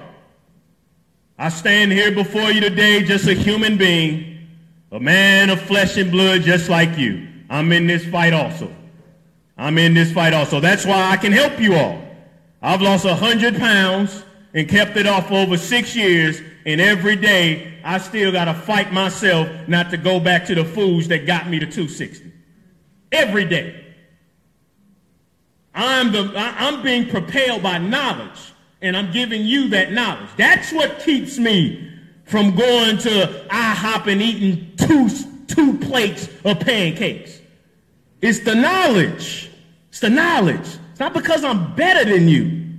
I stand here before you today just a human being, a man of flesh and blood just like you. I'm in this fight also. I'm in this fight also. That's why I can help you all. I've lost 100 pounds and kept it off for over 6 years, and every day I still got to fight myself not to go back to the foods that got me to 260. Every day. I'm being propelled by knowledge, and I'm giving you that knowledge. That's what keeps me from going to IHOP and eating two plates of pancakes. It's the knowledge. It's the knowledge. It's not because I'm better than you.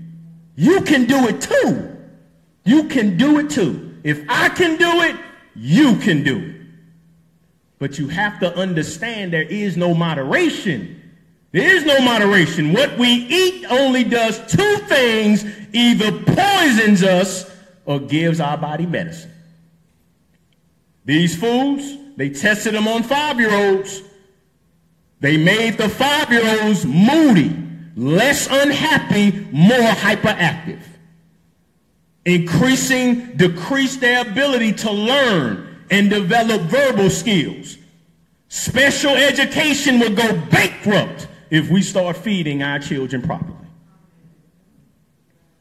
You can do it too. You can do it too. If I can do it, you can do it. But you have to understand there is no moderation. There is no moderation. What we eat only does two things: either poisons us or gives our body medicine. These foods, they tested them on 5-year-olds. They made the 5-year-olds moody, less unhappy, more hyperactive. Decreased their ability to learn and develop verbal skills. Special education would go bankrupt if we start feeding our children properly.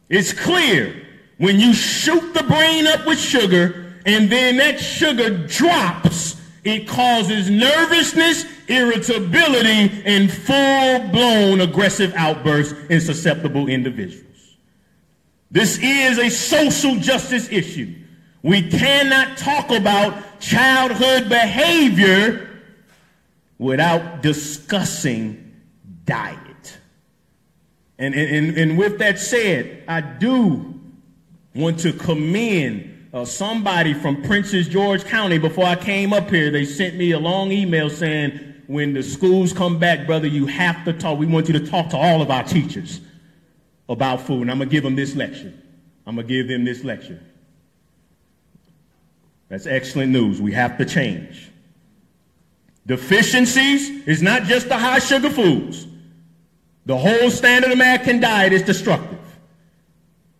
It's clear when you shoot the brain up with sugar and then that sugar drops, it causes nervousness, irritability, and full-blown aggressive outbursts in susceptible individuals. This is a social justice issue. We cannot talk about childhood behavior without discussing diet. And with that said, I do want to commend somebody from Prince George County. Before I came up here, they sent me a long email saying, when the schools come back, brother, you have to talk. We want you to talk to all of our teachers about food. And I'm going to give them this lecture. I'm going to give them this lecture. That's excellent news. We have to change. Deficiencies is not just the high sugar foods. The whole standard American diet is destructive.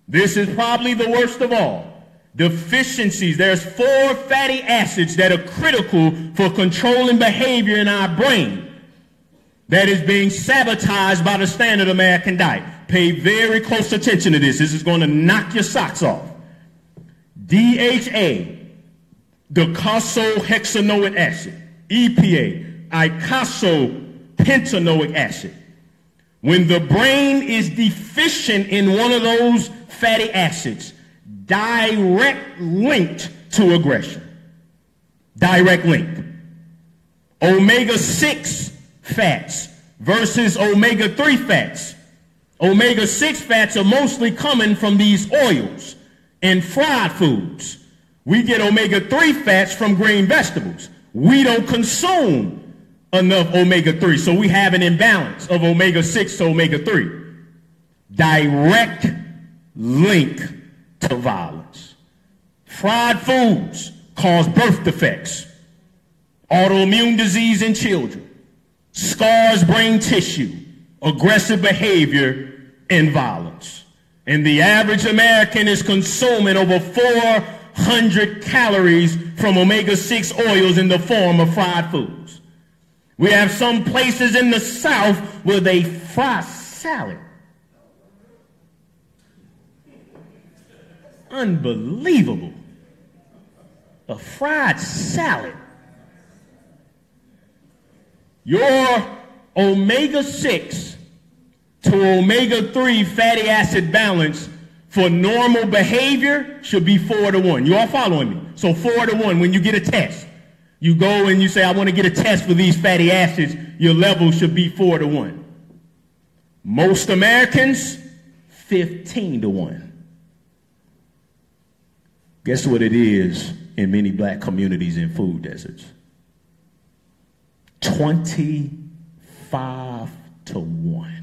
This is probably the worst of all. Deficiencies. There's 4 fatty acids that are critical for controlling behavior in our brain that is being sabotaged by the standard American diet. Pay very close attention to this. This is going to knock your socks off. DHA, docosahexaenoic acid. EPA, eicosapentaenoic acid. When the brain is deficient in one of those fatty acids, direct linked to aggression. Direct link. Omega-6 fats, versus omega-3 fats. Omega-6 fats are mostly coming from these oils and fried foods. We get omega-3 fats from green vegetables. We don't consume enough omega-3, so we have an imbalance of omega-6 to omega-3. Direct link to violence. Fried foods cause birth defects, autoimmune disease in children, scars brain tissue, aggressive behavior, and violence. And the average American is consuming over 400 calories from omega-6 oils in the form of fried foods. We have some places in the South where they fry salad. Unbelievable. A fried salad. Your omega-6 to omega-3 fatty acid balance for normal behavior should be 4-to-1. You all following me? So 4-to-1 when you get a test. You go and you say, I want to get a test for these fatty acids. Your level should be 4-to-1. Most Americans, 15-to-1. Guess what it is in many black communities in food deserts? 25-to-1.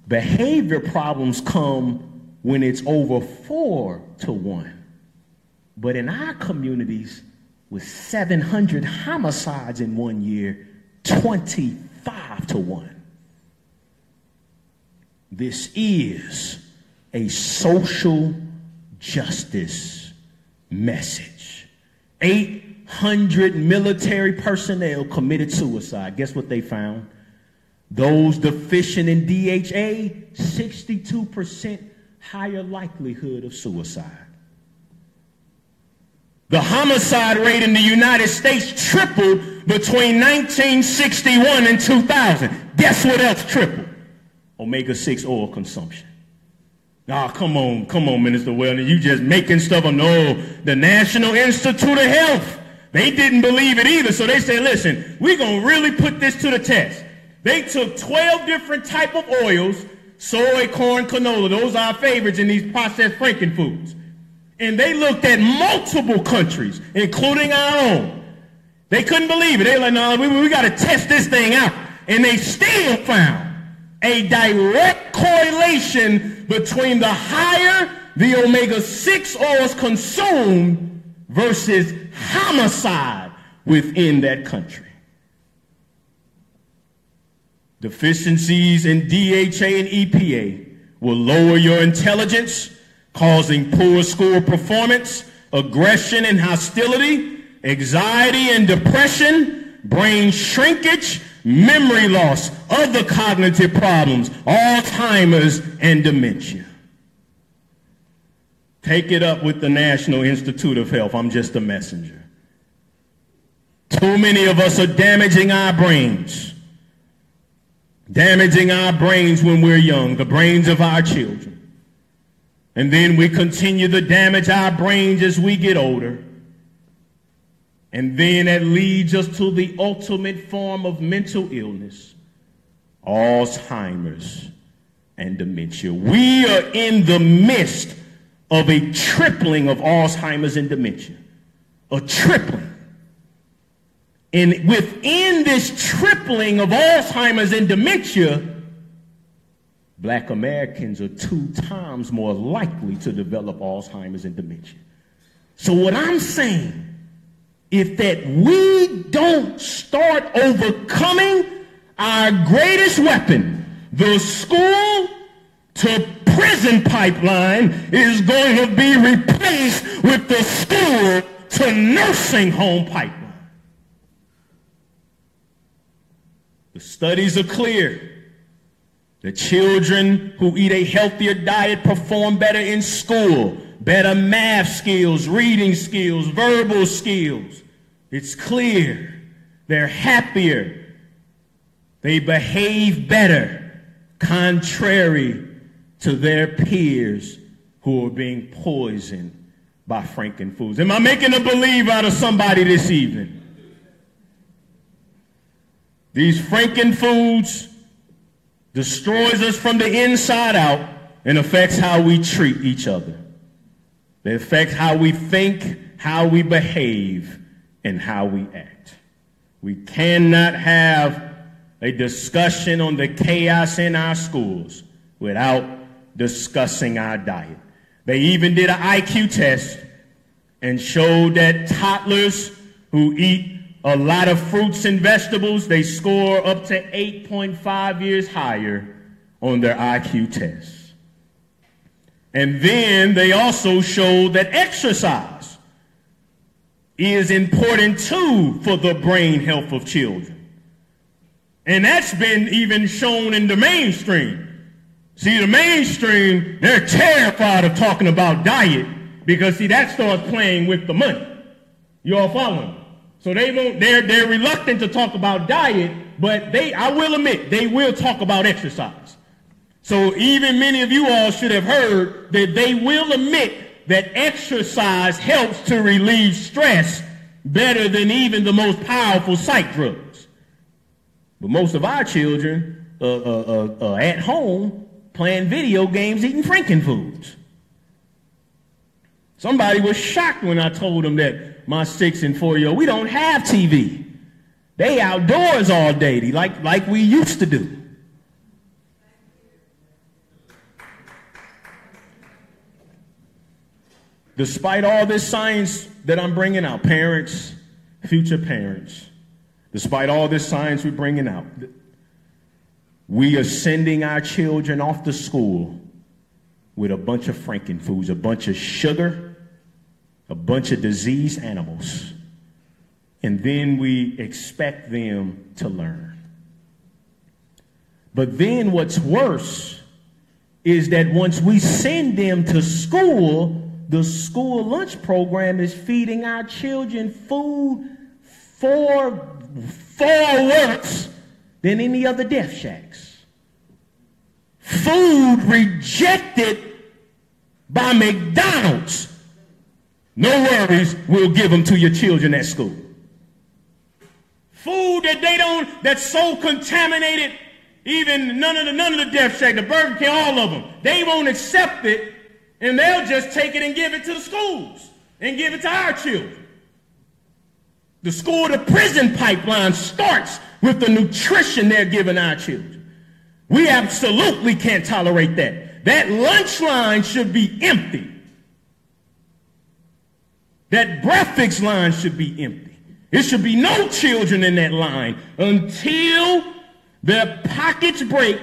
Behavior problems come when it's over 4-to-1. But in our communities, with 700 homicides in 1 year, 25-to-1. This is a social justice message. 800 military personnel committed suicide. Guess what they found? Those deficient in DHA, 62% higher likelihood of suicide. The homicide rate in the United States tripled between 1961 and 2000. Guess what else tripled? Omega-6 oil consumption. Come on, Minister Weldon. You just making stuff up. No, the National Institute of Health, they didn't believe it either. So they said, listen, we're going to really put this to the test. They took 12 different type of oils, soy, corn, canola. Those are our favorites in these processed frankenfoods. And they looked at multiple countries, including our own. They couldn't believe it. They were like, no, we got to test this thing out. And they still found a direct correlation between the higher the omega-6 oils consumed versus homicide within that country. Deficiencies in DHA and EPA will lower your intelligence, causing poor school performance, aggression and hostility, anxiety and depression, brain shrinkage, memory loss, other cognitive problems, Alzheimer's, and dementia. Take it up with the National Institute of Health. I'm just a messenger. Too many of us are damaging our brains. Damaging our brains when we're young, the brains of our children. And then we continue to damage our brains as we get older. And then that leads us to the ultimate form of mental illness, Alzheimer's and dementia. We are in the midst of a tripling of Alzheimer's and dementia. A tripling. And within this tripling of Alzheimer's and dementia, black Americans are 2 times more likely to develop Alzheimer's and dementia. So what I'm saying is that we don't start overcoming our greatest weapon, the school to prison pipeline is going to be replaced with the school to nursing home pipeline. The studies are clear. The children who eat a healthier diet perform better in school, better math skills, reading skills, verbal skills. It's clear. They're happier. They behave better, contrary to their peers who are being poisoned by frankenfoods. Am I making a believer out of somebody this evening? These frankenfoods destroys us from the inside out and affects how we treat each other. They affect how we think, how we behave, and how we act. We cannot have a discussion on the chaos in our schools without discussing our diet. They even did an IQ test and showed that toddlers who eat a lot of fruits and vegetables, they score up to 8.5 years higher on their IQ test. And then they also showed that exercise is important too for the brain health of children. And that's been even shown in the mainstream. See, the mainstream, they're terrified of talking about diet because, see, that starts playing with the money. You all following? So they're reluctant to talk about diet, but I will admit, they will talk about exercise. So even many of you all should have heard that they will admit that exercise helps to relieve stress better than even the most powerful psych drugs. But most of our children are at home playing video games, eating frankenfoods. Somebody was shocked when I told them that my 6 and 4-year-old, we don't have TV. They outdoors all day, like we used to do. Despite all this science that I'm bringing out, parents, future parents, despite all this science we're bringing out, we are sending our children off to school with a bunch of frankenfoods, a bunch of sugar, a bunch of diseased animals. And then we expect them to learn. But then what's worse is that once we send them to school, the school lunch program is feeding our children food far worse than any other death shacks. Food rejected by McDonald's. No worries, we'll give them to your children at school. Food that that's so contaminated, even none of the death shack, the Burger King, all of them, they won't accept it. And they'll just take it and give it to the schools and give it to our children. The school to prison pipeline starts with the nutrition they're giving our children. We absolutely can't tolerate that. That lunch line should be empty. That breakfast line should be empty. There should be no children in that line until their pockets break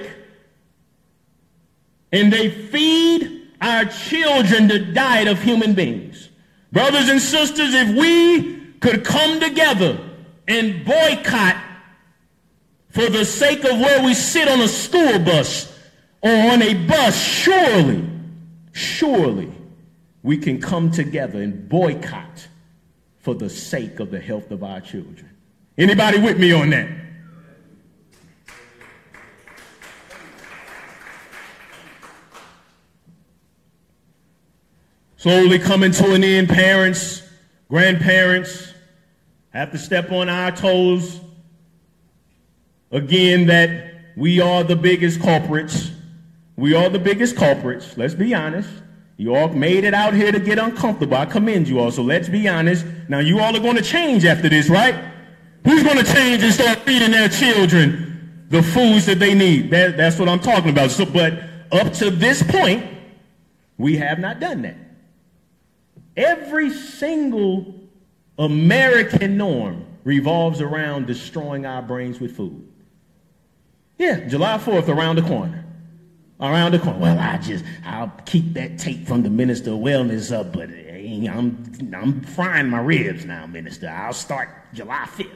and they feed our children the diet of human beings. Brothers and sisters, if we could come together and boycott for the sake of where we sit on a school bus or on a bus, surely we can come together and boycott for the sake of the health of our children. Anybody with me on that? Slowly coming to an end, parents, grandparents have to step on our toes again that we are the biggest culprits. We are the biggest culprits, let's be honest. You all made it out here to get uncomfortable. I commend you all, so let's be honest. Now you all are going to change after this, right? Who's going to change and start feeding their children the foods that they need? That's what I'm talking about. So, but up to this point, we have not done that. Every single American norm revolves around destroying our brains with food. Yeah, July 4th around the corner. Around the corner. Well, I'll keep that tape from the Minister of Wellness up, but I'm frying my ribs now, Minister. I'll start July 5th.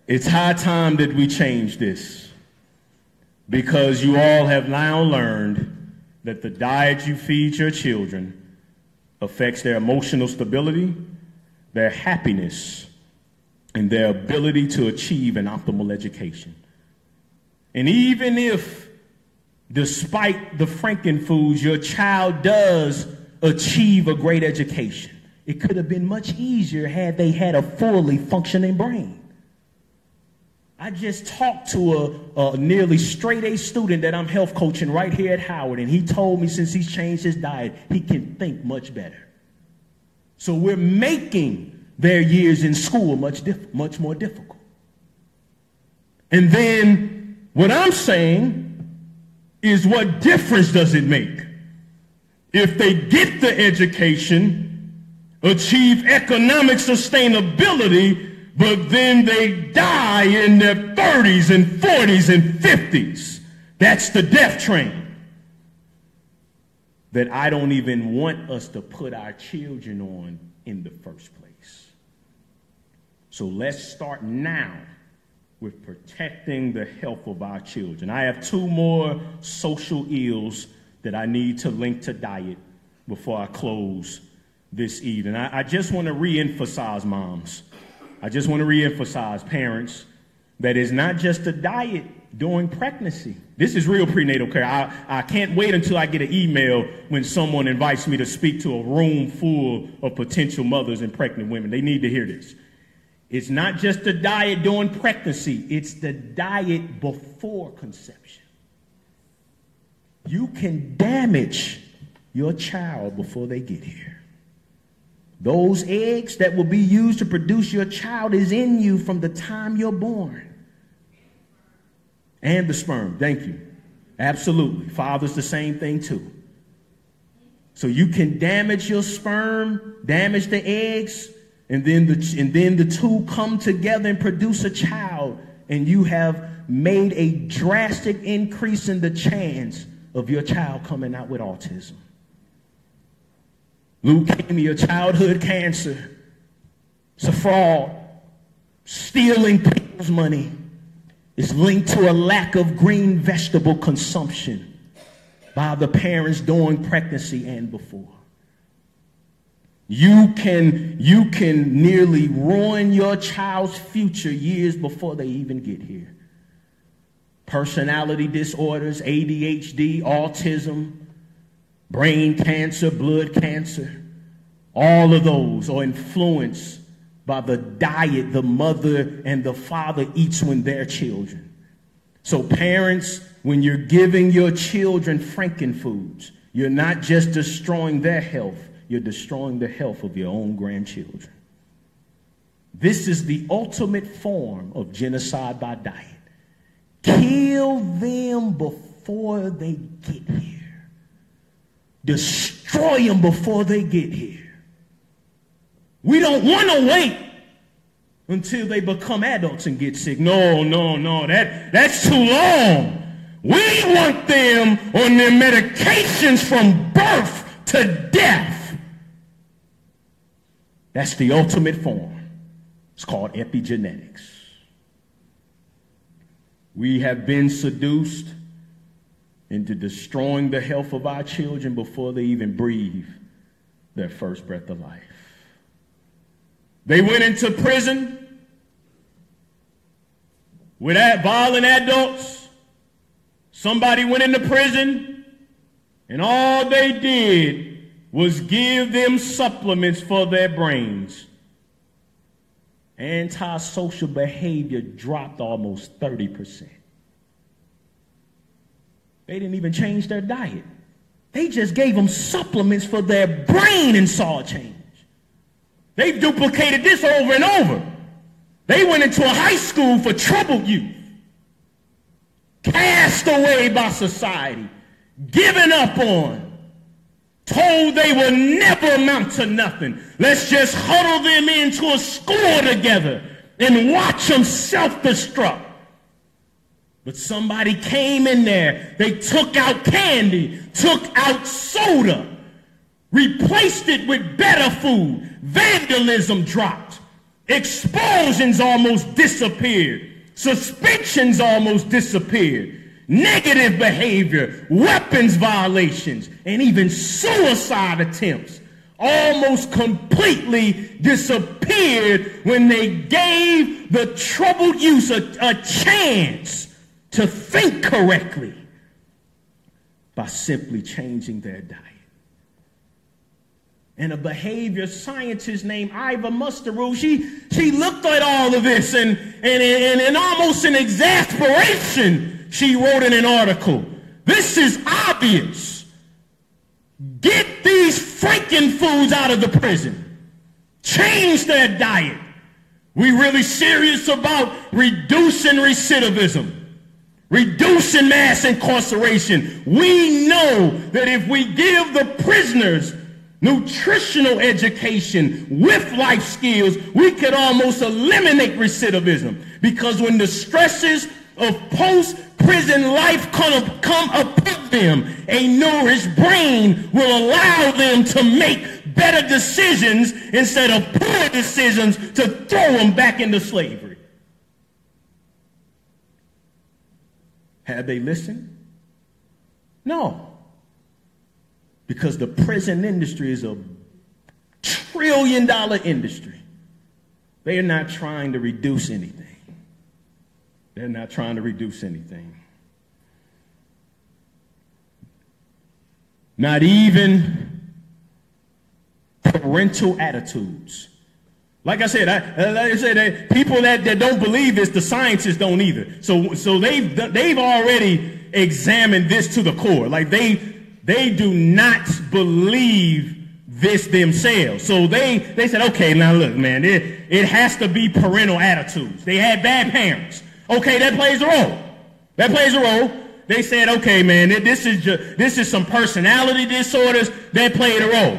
It's high time that we change this, because you all have now learned that the diet you feed your children affects their emotional stability, their happiness, and their ability to achieve an optimal education. And even if, despite the frankenfoods, your child does achieve a great education, It could have been much easier had they had a fully functioning brain. I just talked to a nearly straight A student that I'm health coaching right here at Howard, and he told me since he's changed his diet, he can think much better. So we're making their years in school much more difficult. And then what I'm saying is, what difference does it make if they get the education, achieve economic sustainability, but then they die in their 30s and 40s and 50s? That's the death train that I don't even want us to put our children on in the first place. So let's start now with protecting the health of our children. I have two more social ills that I need to link to diet before I close this evening. I just want to reemphasize, moms. I just want to reemphasize, parents, that it's not just a diet during pregnancy. This is real prenatal care. I can't wait until I get an email when someone invites me to speak to a room full of potential mothers and pregnant women. They need to hear this. It's not just a diet during pregnancy. It's the diet before conception. You can damage your child before they get here. Those eggs that will be used to produce your child is in you from the time you're born. And the sperm, thank you. Absolutely. Father's the same thing too. So you can damage your sperm, damage the eggs, and then the two come together and produce a child, and you have made a drastic increase in the chance of your child coming out with autism, leukemia, childhood cancer. It's a fraud. Stealing people's money is linked to a lack of green vegetable consumption by the parents during pregnancy and before. You can nearly ruin your child's future years before they even get here. Personality disorders, ADHD, autism, brain cancer, blood cancer, all of those are influenced by the diet the mother and the father eats when they're children. So parents, when you're giving your children frankenfoods, you're not just destroying their health, you're destroying the health of your own grandchildren. This is the ultimate form of genocide by diet. Kill them before they get here. Destroy them before they get here. We don't want to wait until they become adults and get sick. No, that's too long. We want them on their medications from birth to death. That's the ultimate form. It's called epigenetics. We have been seduced into destroying the health of our children before they even breathe their first breath of life. They went into prison with violent adults. Somebody went into prison, and all they did was give them supplements for their brains. Antisocial behavior dropped almost 30%. They didn't even change their diet. They just gave them supplements for their brain and saw a change. They've duplicated this over and over. They went into a high school for troubled youth, cast away by society, given up on, told they will never amount to nothing. Let's just huddle them into a school together and watch them self-destruct. But somebody came in there. They took out candy, took out soda, replaced it with better food. Vandalism dropped. Expulsions almost disappeared. Suspensions almost disappeared. Negative behavior, weapons violations, and even suicide attempts almost completely disappeared when they gave the troubled youth a chance to think correctly by simply changing their diet. and a behavior scientist named Iva Musteroo, she looked at all of this and almost in exasperation, she wrote in an article, "This is obvious. Get these freaking foods out of the prison. Change their diet. We really serious about reducing recidivism, reducing mass incarceration. We know that if we give the prisoners nutritional education with life skills, we could almost eliminate recidivism, because when the stresses of post-prison life come upon them, a nourished brain will allow them to make better decisions instead of poor decisions to throw them back into slavery." Have they listened? No. Because the prison industry is a $1 trillion industry. They are not trying to reduce anything. They're not trying to reduce anything. Not even parental attitudes. Like I said, people that don't believe this, the scientists don't either. So they've already examined this to the core. Like they do not believe this themselves. So they said, okay, now look, man, it has to be parental attitudes. They had bad parents. Okay, that plays a role. That plays a role. They said, okay, man, this is some personality disorders. That played a role.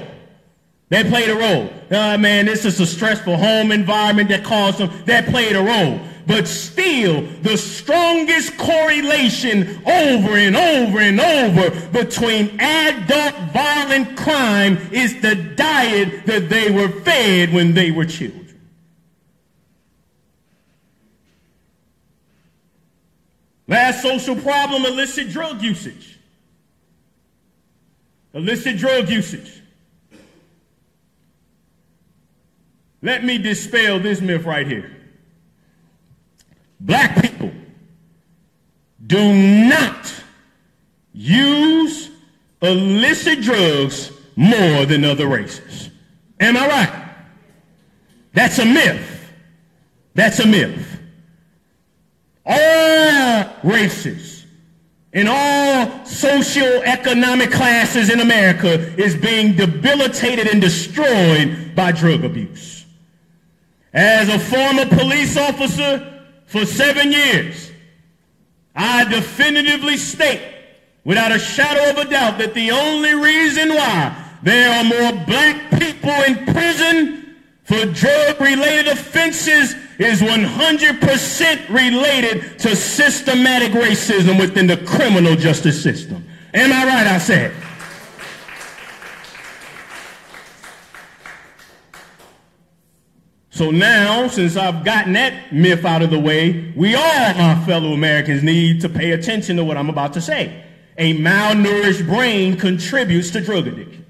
That played a role. Man, this is a stressful home environment that caused them. That played a role. But still, the strongest correlation over and over and over between adult violent crime is the diet that they were fed when they were children. Last social problem, illicit drug usage. Illicit drug usage. Let me dispel this myth right here. Black people do not use illicit drugs more than other races. Am I right? That's a myth. That's a myth. All races in all socioeconomic classes in America is being debilitated and destroyed by drug abuse. As a former police officer for 7 years, I definitively state, without a shadow of a doubt, that the only reason why there are more black people in prison for drug-related offenses is 100% related to systematic racism within the criminal justice system. Am I right, I said? So now, since I've gotten that myth out of the way, we all, my fellow Americans, need to pay attention to what I'm about to say. A malnourished brain contributes to drug addiction.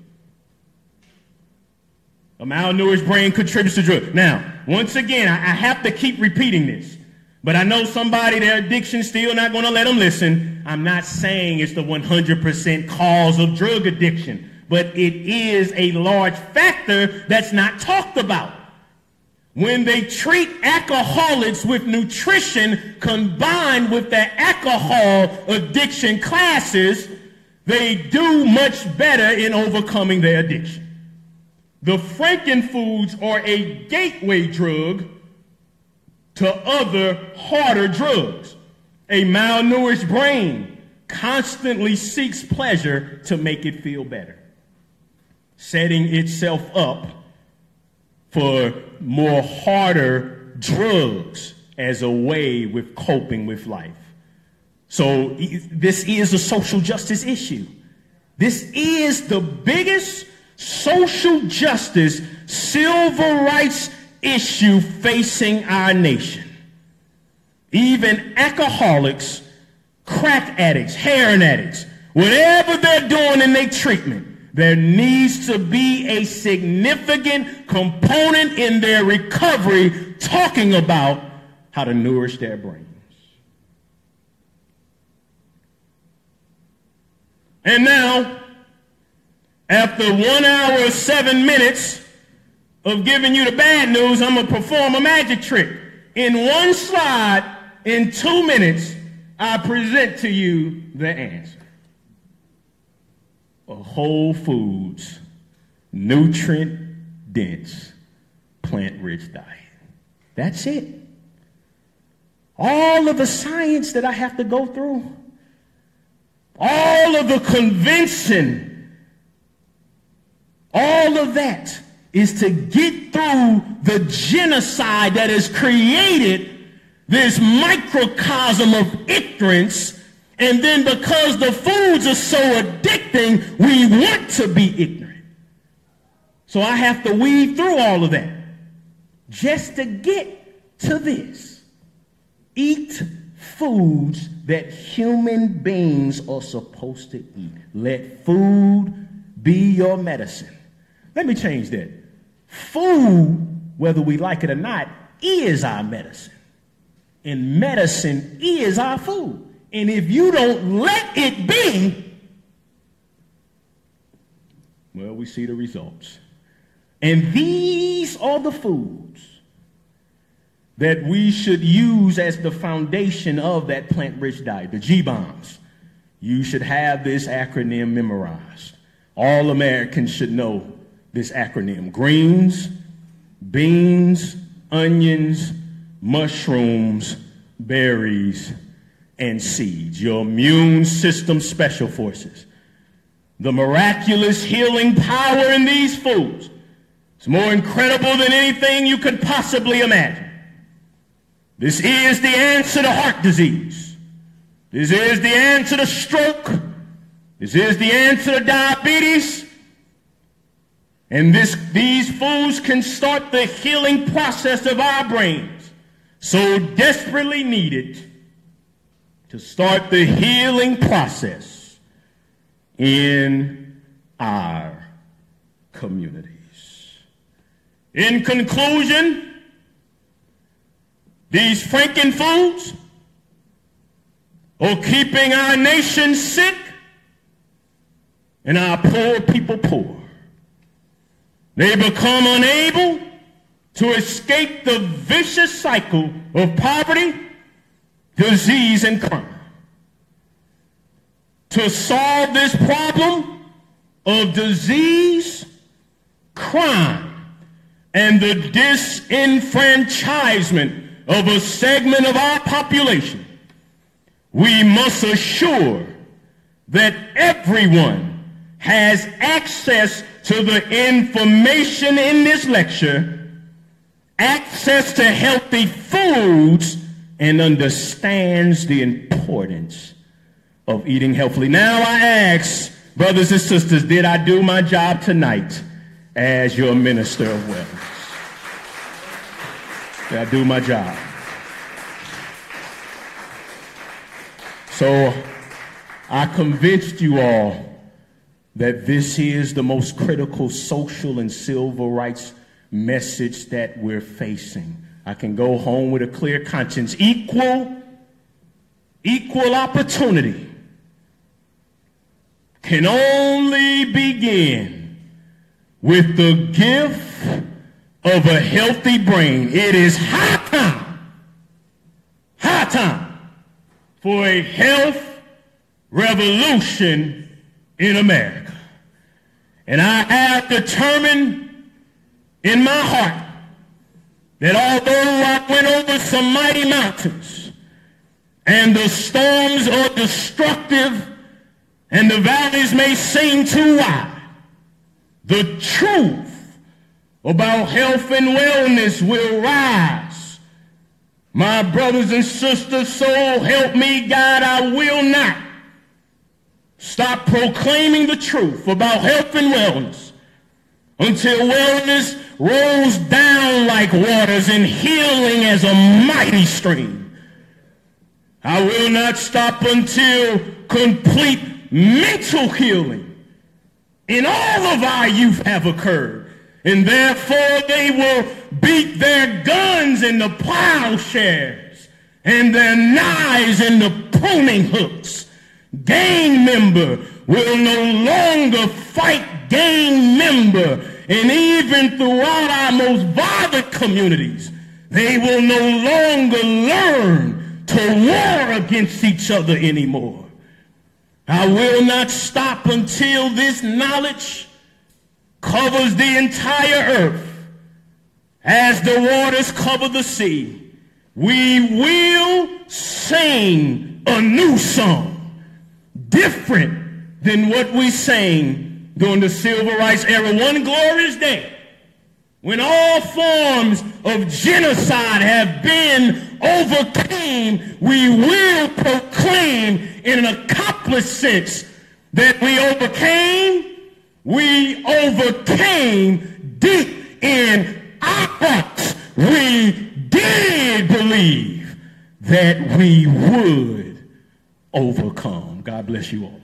A malnourished brain contributes to drug. Now, once again, I have to keep repeating this, but I know somebody, their addiction's still not going to let them listen. I'm not saying it's the 100% cause of drug addiction, but it is a large factor that's not talked about. When they treat alcoholics with nutrition combined with their alcohol addiction classes, they do much better in overcoming their addiction. The frankenfoods are a gateway drug to other harder drugs. A malnourished brain constantly seeks pleasure to make it feel better, setting itself up for more harder drugs as a way with coping with life. So this is a social justice issue. This is the biggest social justice, civil rights issue facing our nation. Even alcoholics, crack addicts, heroin addicts, whatever they're doing in their treatment, there needs to be a significant component in their recovery talking about how to nourish their brains. And now, After 1 hour 7 minutes of giving you the bad news, I'm going to perform a magic trick. In one slide, in 2 minutes, I present to you the answer. A whole foods, nutrient-dense, plant-rich diet. That's it. All of the science that I have to go through, all of the convincing, all of that is to get through the genocide that has created this microcosm of ignorance. And then because the foods are so addicting, we want to be ignorant. So I have to weave through all of that just to get to this. Eat foods that human beings are supposed to eat. Let food be your medicine. Let me change that. Food, whether we like it or not, is our medicine. And medicine is our food. And if you don't let it be, well, we see the results. And these are the foods that we should use as the foundation of that plant-rich diet, the G-bombs. You should have this acronym memorized. All Americans should know this acronym: greens, beans, onions, mushrooms, berries, and seeds. Your immune system special forces. The miraculous healing power in these foods is more incredible than anything you could possibly imagine. This is the answer to heart disease. This is the answer to stroke. This is the answer to diabetes. And these foods can start the healing process of our brains, so desperately needed to start the healing process in our communities. In conclusion, these frankenfoods are keeping our nation sick and our poor people poor. They become unable to escape the vicious cycle of poverty, disease, and crime. To solve this problem of disease, crime, and the disenfranchisement of a segment of our population, we must assure that everyone has access to the information in this lecture, access to healthy foods, and understands the importance of eating healthily. Now I ask, brothers and sisters, did I do my job tonight as your minister of wellness? Did I do my job? So I convinced you all that this is the most critical social and civil rights message that we're facing. I can go home with a clear conscience. Equal opportunity can only begin with the gift of a healthy brain. It is high time for a health revolution in America. And I have determined in my heart that although I went over some mighty mountains and the storms are destructive and the valleys may seem too wide, the truth about health and wellness will rise. My brothers and sisters, so help me God, I will not stop proclaiming the truth about health and wellness until wellness rolls down like waters and healing as a mighty stream. I will not stop until complete mental healing in all of our youth have occurred, and therefore they will beat their guns in the plowshares and their knives in the pruning hooks. Gang member will no longer fight gang member, and even throughout our most violent communities, they will no longer learn to war against each other anymore. I will not stop until this knowledge covers the entire earth as the waters cover the sea. We will sing a new song, different than what we sang during the civil rights era. One glorious day, when all forms of genocide have been overcame, we will proclaim in an accomplished sense that we overcame deep in our hearts. We did believe that we would overcome. God bless you all.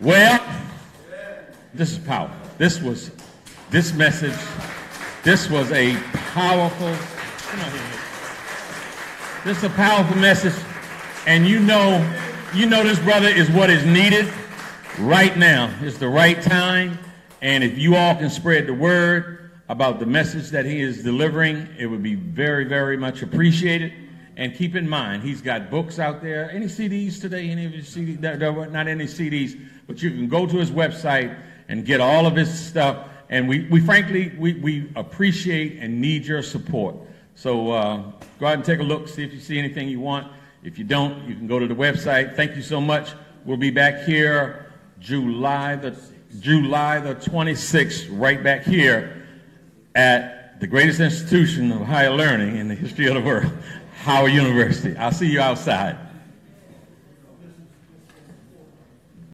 Well, this is powerful. This was a powerful, this is a powerful message, and you know this, brother, is what is needed right now. It's the right time, and if you all can spread the word about the message that he is delivering, it would be very, very much appreciated. And keep in mind, he's got books out there. Any CDs today? Any of his CDs? Not any CDs, but you can go to his website and get all of his stuff. And we frankly appreciate and need your support. So go out and take a look, see if you see anything you want. If you don't, you can go to the website. Thank you so much. We'll be back here July the 26th, right back here at the greatest institution of higher learning in the history of the world, Howard University. I'll see you outside.